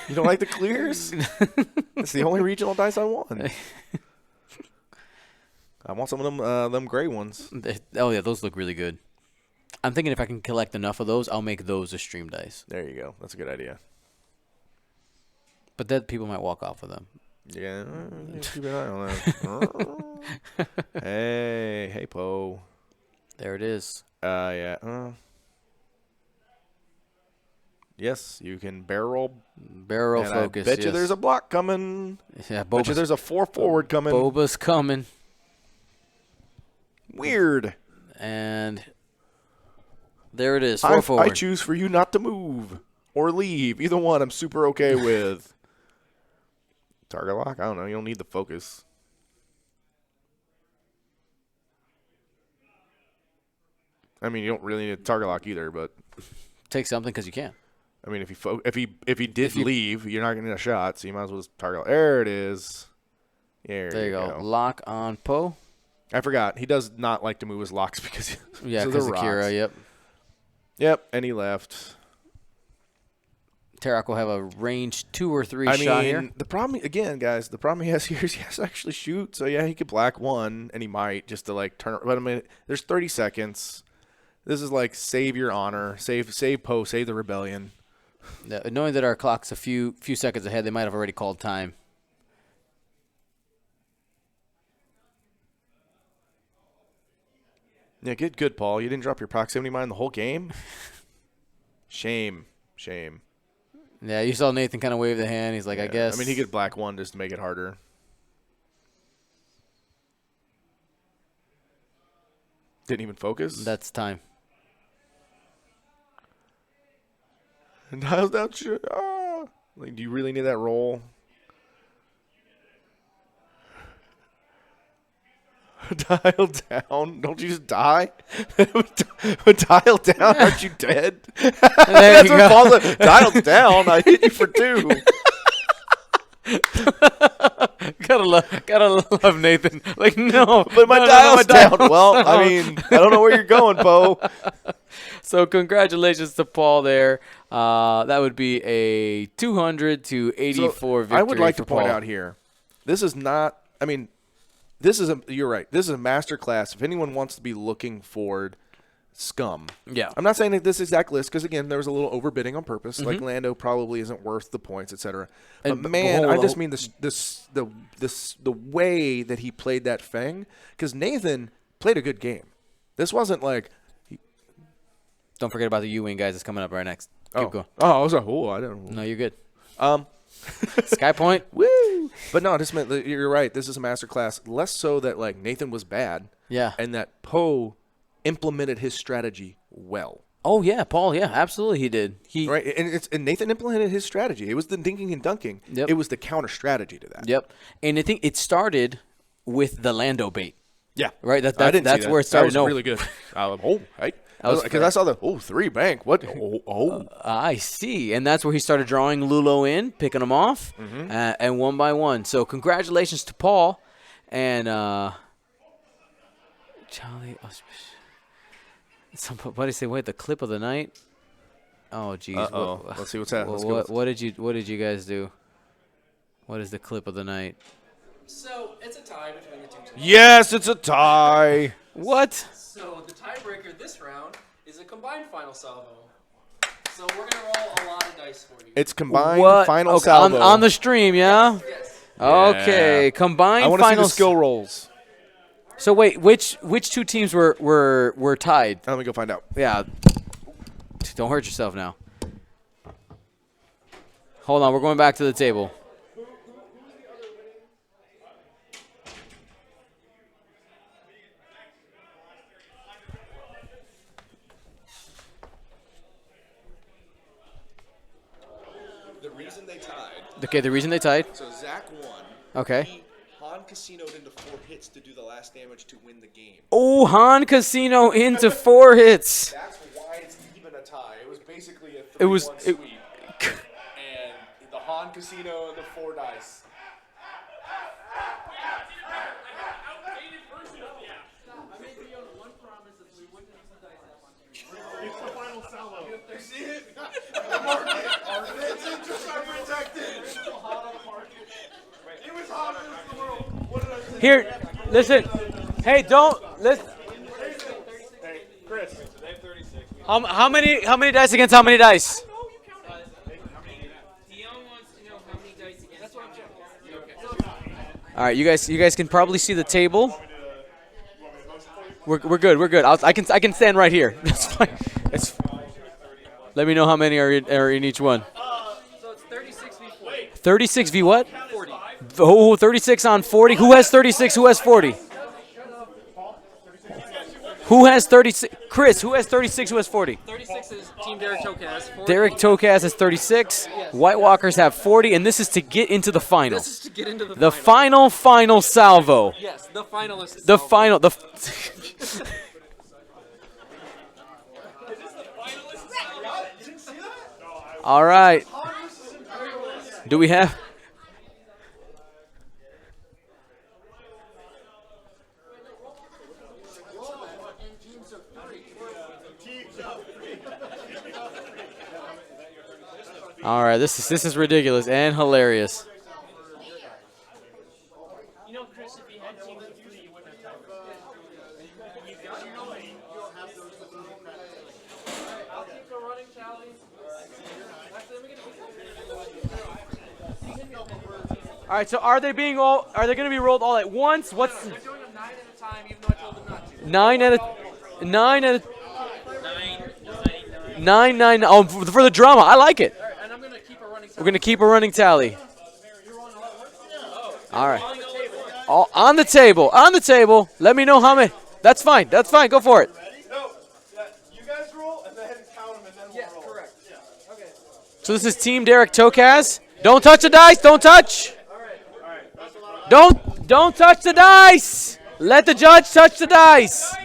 [SPEAKER 2] You don't like the clears? It's the only regional dice I want. I want some of them gray ones.
[SPEAKER 1] Oh, yeah, those look really good. I'm thinking if I can collect enough of those, I'll make those a stream dice.
[SPEAKER 2] There you go. That's a good idea.
[SPEAKER 1] But then people might walk off of them.
[SPEAKER 2] Yeah, keep an eye on that. Hey, Poe.
[SPEAKER 1] There it is.
[SPEAKER 2] Yeah. Yes, you can barrel.
[SPEAKER 1] Barrel
[SPEAKER 2] And
[SPEAKER 1] focus.
[SPEAKER 2] I bet you
[SPEAKER 1] yes.
[SPEAKER 2] there's a block coming.
[SPEAKER 1] Yeah,
[SPEAKER 2] Bet you there's a 4 forward coming.
[SPEAKER 1] Boba's coming.
[SPEAKER 2] Weird.
[SPEAKER 1] And there it is. 4
[SPEAKER 2] I
[SPEAKER 1] forward.
[SPEAKER 2] choose for you not to move or leave. Either one I'm super okay with. Target lock? I don't know. You don't need the focus. I mean, you don't really need a target lock either, but
[SPEAKER 1] Take something because you can.
[SPEAKER 2] I mean, if he did leave, you're not going to get a shot, so you might as well just target lock. There it is.
[SPEAKER 1] There you go. Lock on Poe.
[SPEAKER 2] I forgot. He does not like to move his locks because
[SPEAKER 1] Yeah,
[SPEAKER 2] of
[SPEAKER 1] because
[SPEAKER 2] the
[SPEAKER 1] of Kira,
[SPEAKER 2] rocks.
[SPEAKER 1] yep.
[SPEAKER 2] Yep, and he left.
[SPEAKER 1] Tarak will have a range 2 or 3
[SPEAKER 2] I
[SPEAKER 1] shot
[SPEAKER 2] mean,
[SPEAKER 1] here.
[SPEAKER 2] the problem, again, guys, the problem he has here is he has to actually shoot. So, yeah, he could black 1, and he might just to, turn. But, I mean, there's 30 seconds. This is save your honor. Save Poe. Save the rebellion.
[SPEAKER 1] Yeah, knowing that our clock's a few seconds ahead, they might have already called time.
[SPEAKER 2] Yeah, get good, Paul. You didn't drop your proximity mine the whole game? Shame.
[SPEAKER 1] Yeah, you saw Nathan kind of wave the hand. He's like,
[SPEAKER 2] Yeah.
[SPEAKER 1] I guess.
[SPEAKER 2] I mean, he could black 1 just to make it harder. Didn't even focus?
[SPEAKER 1] That's time.
[SPEAKER 2] And how's that shit? Do you really need that roll? Dial down. Don't you just die? Dial down. Aren't you dead? That's what Paul said. Dial down. I hit you for 2.
[SPEAKER 1] gotta love Nathan. Like, no.
[SPEAKER 2] But my dial's down. Well, I mean, I don't know where you're going, Bo.
[SPEAKER 1] So congratulations to Paul there. That would be a 200-84 victory.
[SPEAKER 2] I would like to
[SPEAKER 1] Paul.
[SPEAKER 2] point out here, this is not. I mean, this is you're right. This is a master class. If anyone wants to be looking for scum,
[SPEAKER 1] Yeah.
[SPEAKER 2] I'm not saying that this exact list because again, there was a little overbidding on purpose. Like Lando probably isn't worth the points, etc. But
[SPEAKER 1] And
[SPEAKER 2] man,
[SPEAKER 1] hold
[SPEAKER 2] I
[SPEAKER 1] on.
[SPEAKER 2] just mean the way that he played that Fang, because Nathan played a good game. This wasn't like.
[SPEAKER 1] Don't forget about the U-Wing guys that's coming up right next. Keep going.
[SPEAKER 2] Oh, I was like, oh, I don't know.
[SPEAKER 1] No, you're good.
[SPEAKER 2] Um,
[SPEAKER 1] Sky Point.
[SPEAKER 2] Woo! But no, I just meant that you're right. This is a master class. Less so that like Nathan was bad.
[SPEAKER 1] Yeah.
[SPEAKER 2] And that Poe implemented his strategy well.
[SPEAKER 1] Oh yeah, Paul. Yeah, absolutely, he did.
[SPEAKER 2] Right, and Nathan implemented his strategy. It was the dinking and dunking.
[SPEAKER 1] Yep.
[SPEAKER 2] It was the counter strategy to that.
[SPEAKER 1] Yep. And I think it started with the Lando bait.
[SPEAKER 2] Yeah.
[SPEAKER 1] Right.
[SPEAKER 2] I didn't see
[SPEAKER 1] That's
[SPEAKER 2] that.
[SPEAKER 1] where it started.
[SPEAKER 2] That was really good. Hey. Because I saw the 3 bank. What?
[SPEAKER 1] I see. And that's where he started drawing Lulo in, picking them off, and one by one. So congratulations to Paul and Charlie. Somebody say, wait, the clip of the night? Oh, geez.
[SPEAKER 2] Let's see what's happening.
[SPEAKER 1] What did you guys do? What is the clip of the night?
[SPEAKER 3] So it's a tie between the two teams.
[SPEAKER 2] Yes, it's a tie.
[SPEAKER 1] What?
[SPEAKER 3] So the tiebreaker this round is a combined final salvo. So we're gonna roll a lot of dice for you.
[SPEAKER 2] It's combined
[SPEAKER 1] What?
[SPEAKER 2] final
[SPEAKER 1] Okay,
[SPEAKER 2] salvo.
[SPEAKER 1] on the stream, yeah?
[SPEAKER 3] Yes.
[SPEAKER 1] Okay,
[SPEAKER 2] Yeah.
[SPEAKER 1] combined
[SPEAKER 2] I want to see
[SPEAKER 1] final
[SPEAKER 2] the skill rolls.
[SPEAKER 1] So wait, which two teams were tied?
[SPEAKER 2] Let me go find out.
[SPEAKER 1] Yeah. Don't hurt yourself now. Hold on, we're going back to the table.
[SPEAKER 2] The reason they tied.
[SPEAKER 1] Okay, the reason they tied.
[SPEAKER 2] So Zach won.
[SPEAKER 1] Okay.
[SPEAKER 2] He Han casinoed into 4 hits to do the last damage to win the game.
[SPEAKER 1] Oh, Han Casino into 4 hits.
[SPEAKER 2] That's why it's even a tie. It was basically a 3-1
[SPEAKER 1] It was-
[SPEAKER 2] sweep. And the Han Casino and the 4 dice.
[SPEAKER 1] Here, listen. Hey, don't listen.
[SPEAKER 5] Hey, Chris, they have 36.
[SPEAKER 1] How many dice against how many dice? All right, you guys can probably see the table. We're good. We're good. I can stand right here. That's fine. Let me know how many are in each one.
[SPEAKER 3] So it's 36 v 40.
[SPEAKER 1] 36 v what?
[SPEAKER 3] 40.
[SPEAKER 1] Oh, 36 on 40. Who has 36? Who has 40? Who has 36? Chris, who has 36? Who has 40?
[SPEAKER 3] 36 is Team Derek Tokaz. 40.
[SPEAKER 1] Derek Tokaz has 36. White Walkers have 40, and this is to get into the final.
[SPEAKER 3] This is to get into
[SPEAKER 1] The final salvo.
[SPEAKER 3] Yes, the finalist.
[SPEAKER 1] The final. All right. Do we have? All right. This is ridiculous and hilarious.
[SPEAKER 6] You know, Chris, if you had teams of 3, you wouldn't have time.
[SPEAKER 3] I'll keep the running tally.
[SPEAKER 1] All right. So are they going to be rolled all at once? What's
[SPEAKER 3] They're doing them 9 at a time, even though I told them not to.
[SPEAKER 1] 9. Oh, for the drama. I like it.
[SPEAKER 3] And I'm going to keep a running tally.
[SPEAKER 1] We're going to keep a running tally. All right. All on the table. On the table. Let me know how many. That's fine. That's fine. Go for it.
[SPEAKER 5] No, you guys roll and then count them and then we'll roll.
[SPEAKER 3] Correct. Okay.
[SPEAKER 1] So this is Team Derek Tokaz. Don't touch the dice. Don't touch. Don't touch the dice. Let the judge touch the dice.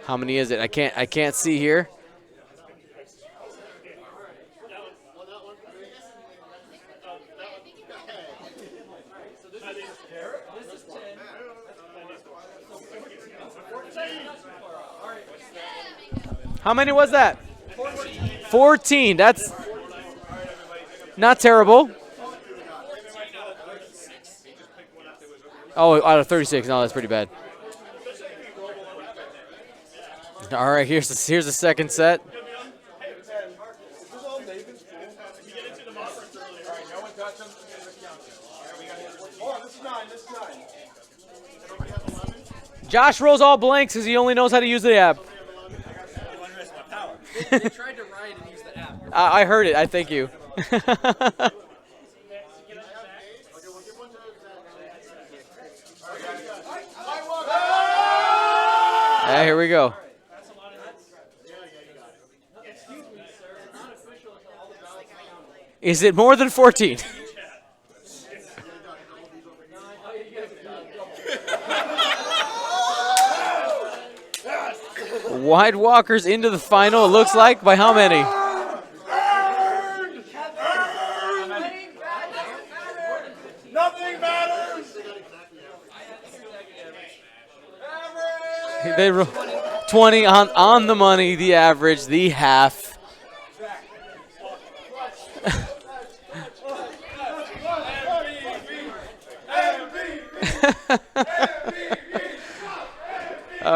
[SPEAKER 1] How many is it? I can't see here. How many was that? 14. That's not terrible. Oh, out of 36. No, that's pretty bad. All right, here's the second set. Josh rolls all blanks because he only knows how to use the app.
[SPEAKER 3] They tried to ride and use the app.
[SPEAKER 1] I heard it. I thank you. Here we go. Is it more than 14? Wide Walkers into the final, it looks like. By how many?
[SPEAKER 5] Nothing matters.
[SPEAKER 1] They 20 on the money, the average, the half.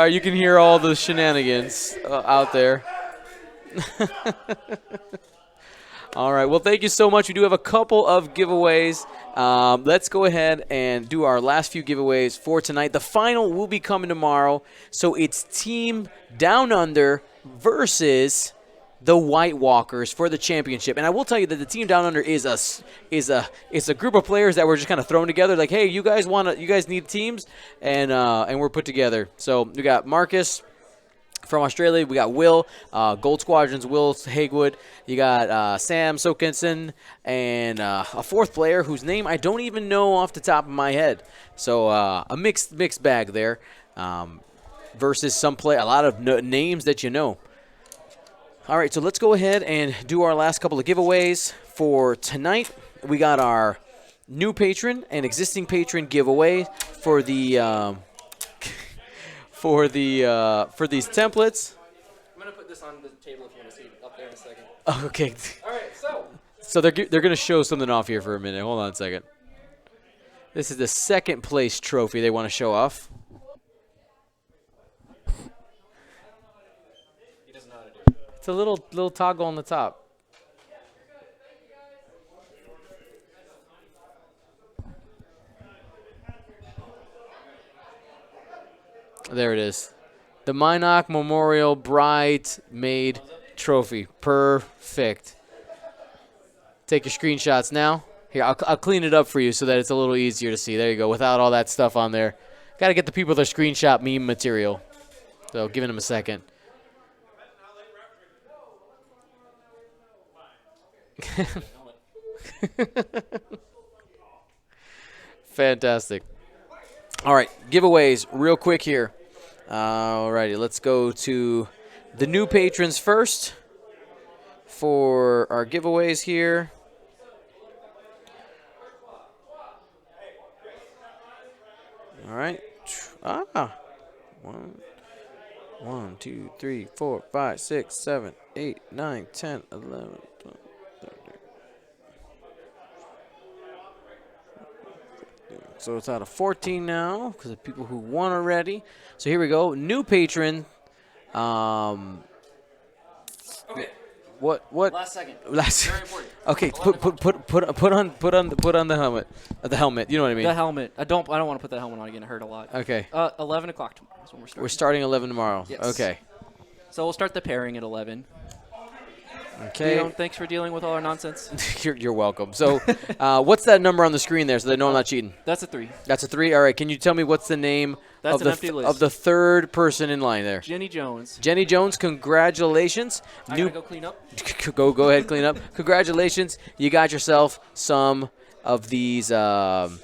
[SPEAKER 1] You can hear all the shenanigans out there. All right. Well, thank you so much. We do have a couple of giveaways. Let's go ahead and do our last few giveaways for tonight. The final will be coming tomorrow. So it's Team Down Under versus the White Walkers for the championship. And I will tell you that the Team Down Under is a group of players that were just kind of thrown together. Like, hey, you guys need teams, and we're put together. So we got Marcus from Australia. We got Will, Gold Squadron's Will Hagewood. You got Sam Sokinson, and a fourth player whose name I don't even know off the top of my head. So a mixed bag there versus a lot of names that you know. All right, so let's go ahead and do our last couple of giveaways for tonight. We got our new patron and existing patron giveaway for the for these templates.
[SPEAKER 3] I'm gonna put this on the table if you want to see it up there in a second.
[SPEAKER 1] Okay.
[SPEAKER 3] All right,
[SPEAKER 1] So they're gonna show something off here for a minute. Hold on a second. This is the second place trophy they want to show off. It's a little toggle on the top. There it is. The Minot Memorial Bridesmaid Trophy. Perfect. Take your screenshots now. Here, I'll clean it up for you so that it's a little easier to see. There you go, without all that stuff on there. Got to get the people their screenshot meme material. So giving them a second. Fantastic. All right, giveaways real quick here. All righty, let's go to the new patrons first for our giveaways here. All right. 1, 2, 3, 4, 5, 6, 7, 8, 9, 10, 11, 12, 13. So it's out of 14 now because of people who won already. So here we go. New patron.
[SPEAKER 3] Okay.
[SPEAKER 1] What?
[SPEAKER 3] Last second.
[SPEAKER 1] Very
[SPEAKER 3] important.
[SPEAKER 1] Okay. Put on the helmet. The helmet. You know what I mean.
[SPEAKER 3] The helmet. I don't want to put that helmet on again. It hurt a lot.
[SPEAKER 1] Okay.
[SPEAKER 3] 11 o'clock tomorrow is when we're starting.
[SPEAKER 1] We're starting 11 tomorrow.
[SPEAKER 3] Yes.
[SPEAKER 1] Okay.
[SPEAKER 3] So we'll start the pairing at 11.
[SPEAKER 1] Okay.
[SPEAKER 3] Leon, thanks for dealing with all our nonsense.
[SPEAKER 1] You're welcome. So, what's that number on the screen there so they know I'm not cheating?
[SPEAKER 3] That's a 3.
[SPEAKER 1] That's a 3? All right. Can you tell me what's the name
[SPEAKER 3] That's
[SPEAKER 1] of
[SPEAKER 3] an
[SPEAKER 1] the
[SPEAKER 3] empty list.
[SPEAKER 1] of the third person in line there?
[SPEAKER 3] Jenny Jones.
[SPEAKER 1] Jenny Jones, congratulations.
[SPEAKER 3] I gotta go clean up.
[SPEAKER 1] Go ahead, clean up. Congratulations. You got yourself some of these those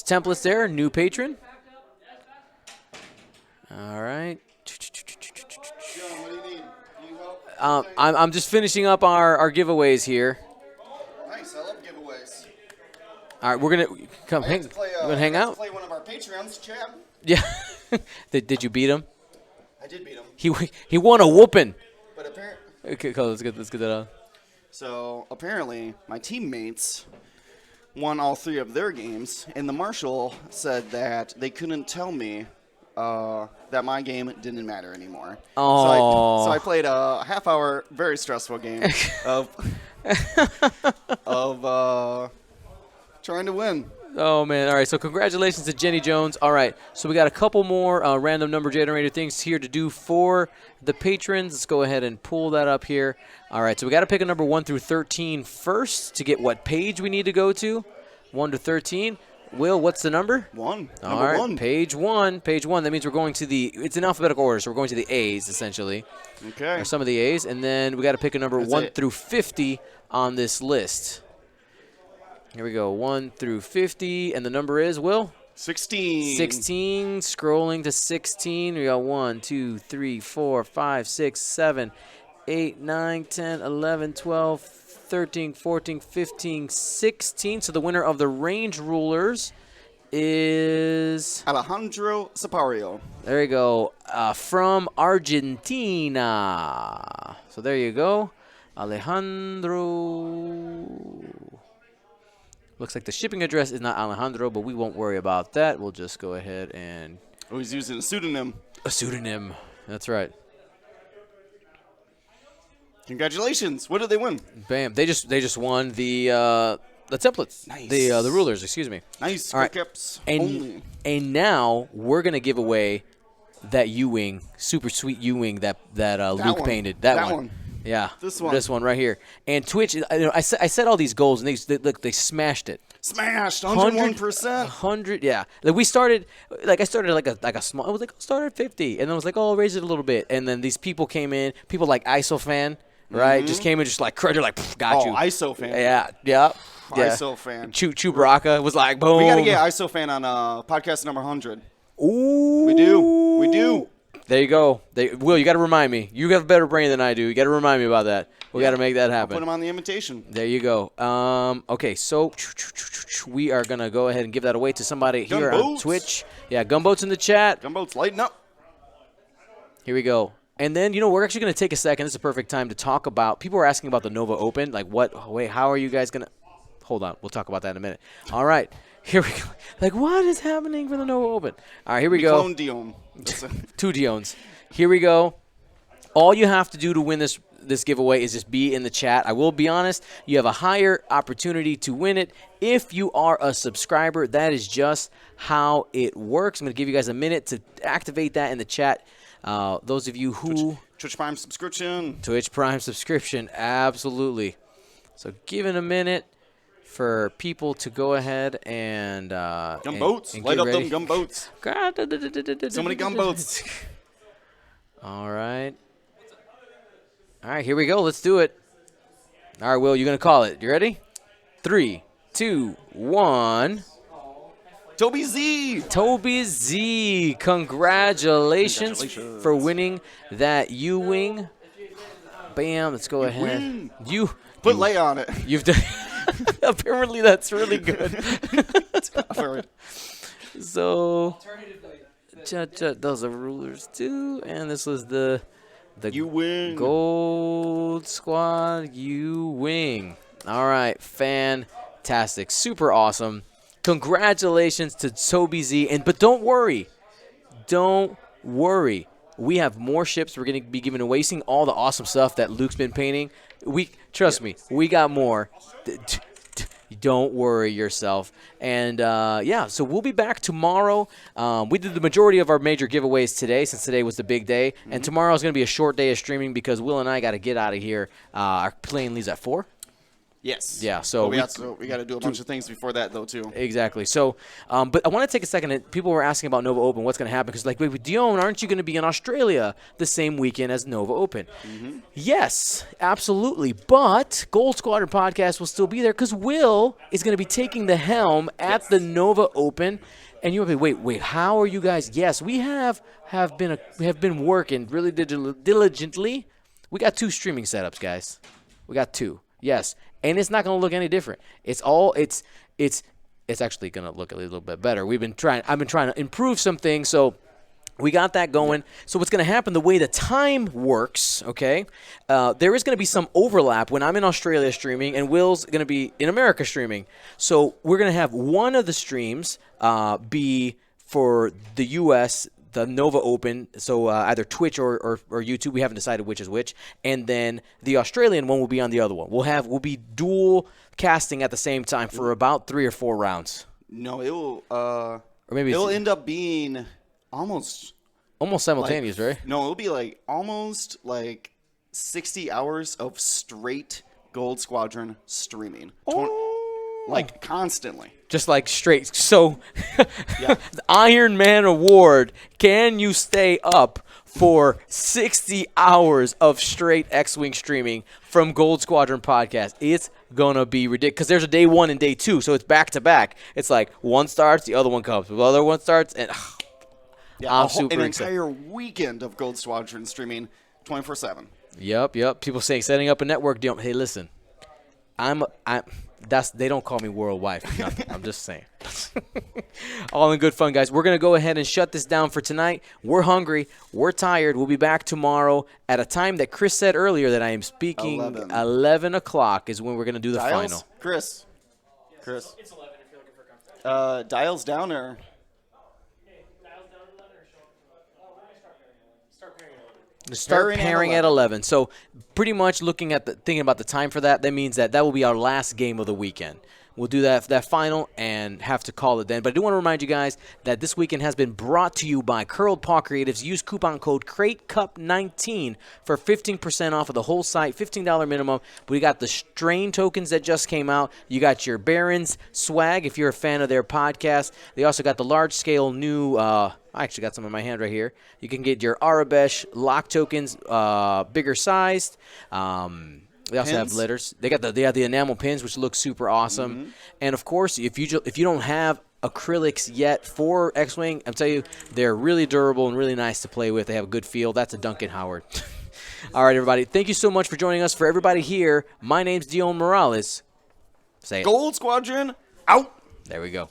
[SPEAKER 1] templates there. New patron. All right.
[SPEAKER 7] John, what do you need? Need help?
[SPEAKER 1] I'm just finishing up our giveaways here.
[SPEAKER 7] Nice, I love giveaways.
[SPEAKER 1] All right, we're gonna come
[SPEAKER 7] I
[SPEAKER 1] hang.
[SPEAKER 7] got to play,
[SPEAKER 1] You wanna hang
[SPEAKER 7] I got to
[SPEAKER 1] out?
[SPEAKER 7] play one of our Patreons, Chad.
[SPEAKER 1] Yeah. Did you beat him?
[SPEAKER 7] I did beat him,
[SPEAKER 1] He won a whooping.
[SPEAKER 7] but apparently.
[SPEAKER 1] Okay, cool. Let's get that on.
[SPEAKER 7] So apparently, my teammates won all 3 of their games, and the marshal said that they couldn't tell me that my game didn't matter anymore.
[SPEAKER 1] Oh.
[SPEAKER 7] So I played a half-hour, very stressful game of trying to win.
[SPEAKER 1] Oh, man. All right, so congratulations to Jenny Jones. All right, so we got a couple more random number generator things here to do for the patrons. Let's go ahead and pull that up here. All right, so we got to pick a number 1 through 13 first to get what page we need to go to. 1 to 13. Will, what's the number?
[SPEAKER 7] 1.
[SPEAKER 1] All
[SPEAKER 7] Number
[SPEAKER 1] right,
[SPEAKER 7] 1.
[SPEAKER 1] Page 1. Page 1. That means we're going to it's in alphabetical order, so we're going to the A's, essentially.
[SPEAKER 7] Okay.
[SPEAKER 1] Or some of the A's. And then we got to pick a number
[SPEAKER 7] That's
[SPEAKER 1] 1
[SPEAKER 7] it.
[SPEAKER 1] through 50 on this list. Here we go, 1 through 50, and the number is, Will?
[SPEAKER 7] 16.
[SPEAKER 1] 16, scrolling to 16. We got 1, 2, 3, 4, 5, 6, 7, 8, 9, 10, 11, 12, 13, 14, 15, 16. So the winner of the range rulers is,
[SPEAKER 7] Alejandro Sapario.
[SPEAKER 1] there you go, from Argentina. So there you go, Alejandro. Looks like the shipping address is not Alejandro, but we won't worry about that. We'll just go ahead and
[SPEAKER 7] Oh, he's using a pseudonym.
[SPEAKER 1] a pseudonym. That's right.
[SPEAKER 7] Congratulations. What did they win?
[SPEAKER 1] Bam. They just won the templates.
[SPEAKER 7] Nice.
[SPEAKER 1] The rulers, excuse me.
[SPEAKER 7] Nice.
[SPEAKER 1] All right.
[SPEAKER 7] Caps
[SPEAKER 1] And
[SPEAKER 7] only.
[SPEAKER 1] now we're gonna give away that U-wing, super sweet U-wing that Luke
[SPEAKER 7] one.
[SPEAKER 1] painted.
[SPEAKER 7] That one.
[SPEAKER 1] Yeah.
[SPEAKER 7] This one.
[SPEAKER 1] This one right here. And Twitch, I set all these goals and they smashed it.
[SPEAKER 7] Smashed. 101%.
[SPEAKER 1] 100, yeah. Like I started like a small. I was like, I'll start at 50, and then I was like, oh, I'll raise it a little bit. And then these people came in, people like ISOFan, right? Just came in, just like they're like, got you.
[SPEAKER 7] ISO fan.
[SPEAKER 1] Yeah.
[SPEAKER 7] ISO fan.
[SPEAKER 1] Chewbacca was like, boom.
[SPEAKER 7] We got to get ISO fan on podcast number 100.
[SPEAKER 1] Ooh.
[SPEAKER 7] We do.
[SPEAKER 1] There you go. Will, you got to remind me. You have a better brain than I do. You got to remind me about that. We got to make that happen.
[SPEAKER 7] Put him on the invitation.
[SPEAKER 1] There you go. Okay, so we are going to go ahead and give that away to somebody here on
[SPEAKER 7] Gunboats.
[SPEAKER 1] Twitch. Yeah, Gunboats in the chat.
[SPEAKER 7] Gunboats, lighten up.
[SPEAKER 1] Here we go. And then, we're actually going to take a second. This is a perfect time to talk about – people were asking about the Nova Open. Like, how are you guys going to – hold on. We'll talk about that in a minute. All right. Here we go. Like, what is happening for the Nova Open? All right, here we go.
[SPEAKER 7] Clone Dion.
[SPEAKER 1] 2 Diones. Here we go. All you have to do to win this giveaway is just be in the chat. I will be honest, you have a higher opportunity to win it if you are a subscriber. That is just how it works. I'm going to give you guys a minute to activate that in the chat. Those of you who...
[SPEAKER 7] Twitch Prime subscription.
[SPEAKER 1] Twitch Prime subscription, absolutely. So give it a minute for people to go ahead and
[SPEAKER 7] Gunboats.
[SPEAKER 1] and
[SPEAKER 7] Light
[SPEAKER 1] get
[SPEAKER 7] up
[SPEAKER 1] ready.
[SPEAKER 7] them gunboats. So many gunboats.
[SPEAKER 1] All right. All right, here we go. Let's do it. All right, Will, you're going to call it. You ready? 3, 2, 1.
[SPEAKER 7] Toby Z.
[SPEAKER 1] Toby Z, congratulations for winning that U-Wing. Bam, let's go ahead.
[SPEAKER 7] win.
[SPEAKER 1] You
[SPEAKER 7] Put lay on it.
[SPEAKER 1] You've done. Apparently, that's really good. So, those are rulers too, and this was the
[SPEAKER 7] You win.
[SPEAKER 1] Gold Squad U-Wing. All right, fantastic, super awesome. Congratulations to Toby Z, but don't worry. We have more ships we're going to be giving away. Seeing all the awesome stuff that Luke's been painting. Trust me, we got more. Don't worry yourself. And, yeah, so we'll be back tomorrow. We did the majority of our major giveaways today since today was the big day. And tomorrow is going to be a short day of streaming because Will and I got to get out of here. Our plane leaves at 4.
[SPEAKER 7] Yes.
[SPEAKER 1] Yeah, so
[SPEAKER 7] we got to do a bunch of things before that, though, too.
[SPEAKER 1] Exactly. So, but I want to take a second. And people were asking about Nova Open, what's going to happen? Because, like, wait, with Dion, aren't you going to be in Australia the same weekend as Nova Open? Yes, absolutely. But Gold Squadron Podcast will still be there because Will is going to be taking the helm at the Nova Open. And you'll be, wait, how are you guys? Yes, we have been working really diligently. We got 2 streaming setups, guys. We got 2. Yes, and it's not going to look any different. It's actually going to look a little bit better. I've been trying to improve some things, so we got that going. So what's going to happen, the way the time works, okay, there is going to be some overlap when I'm in Australia streaming and Will's going to be in America streaming. So we're going to have one of the streams be for the U.S., the Nova Open, so either Twitch or YouTube. We haven't decided which is which. And then the Australian one will be on the other one. We'll be dual casting at the same time for about 3 or 4 rounds.
[SPEAKER 7] No, it will.
[SPEAKER 1] Or maybe
[SPEAKER 7] it'll end up being almost
[SPEAKER 1] simultaneous, right?
[SPEAKER 7] No, it'll be like almost like 60 hours of straight Gold Squadron streaming. Like constantly.
[SPEAKER 1] Just like straight. So, the Iron Man Award, can you stay up for 60 hours of straight X-Wing streaming from Gold Squadron Podcast? It's going to be ridiculous. Because there's a day 1 and day 2, so it's back-to-back. It's like one starts, the other one comes. The other one starts, and I'm super
[SPEAKER 7] an
[SPEAKER 1] excited.
[SPEAKER 7] entire weekend of Gold Squadron streaming 24/7.
[SPEAKER 1] Yep. People saying setting up a network deal. Hey, listen. They don't call me worldwide for nothing. I'm just saying. All in good fun, guys. We're going to go ahead and shut this down for tonight. We're hungry. We're tired. We'll be back tomorrow at a time that Chris said earlier that I am speaking. 11 o'clock is when we're going to do the final.
[SPEAKER 7] Chris.
[SPEAKER 6] It's 11 if you're looking for comfort.
[SPEAKER 7] Dials down or?
[SPEAKER 6] Dials down 11 or show up. Oh, when do I start pairing? Start pairing at 11.
[SPEAKER 1] Start pairing at 11. So pretty much thinking about the time for that, that means that will be our last game of the weekend. We'll do that final and have to call it then. But I do want to remind you guys that this weekend has been brought to you by Curled Paw Creatives. Use coupon code KRAYTCUP19 for 15% off of the whole site, $15 minimum. We got the Strain tokens that just came out. You got your Barons swag if you're a fan of their podcast. They also got the large-scale new I actually got some in my hand right here. You can get your Arabesh lock tokens, bigger sized. They also have letters. They have the enamel pins, which look super awesome. And of course, if you don't have acrylics yet for X-Wing, I'm telling you, they're really durable and really nice to play with. They have a good feel. That's a Duncan Howard. All right, everybody. Thank you so much for joining us. For everybody here, my name's Dion Morales. Say it.
[SPEAKER 7] Gold Squadron out.
[SPEAKER 1] There we go.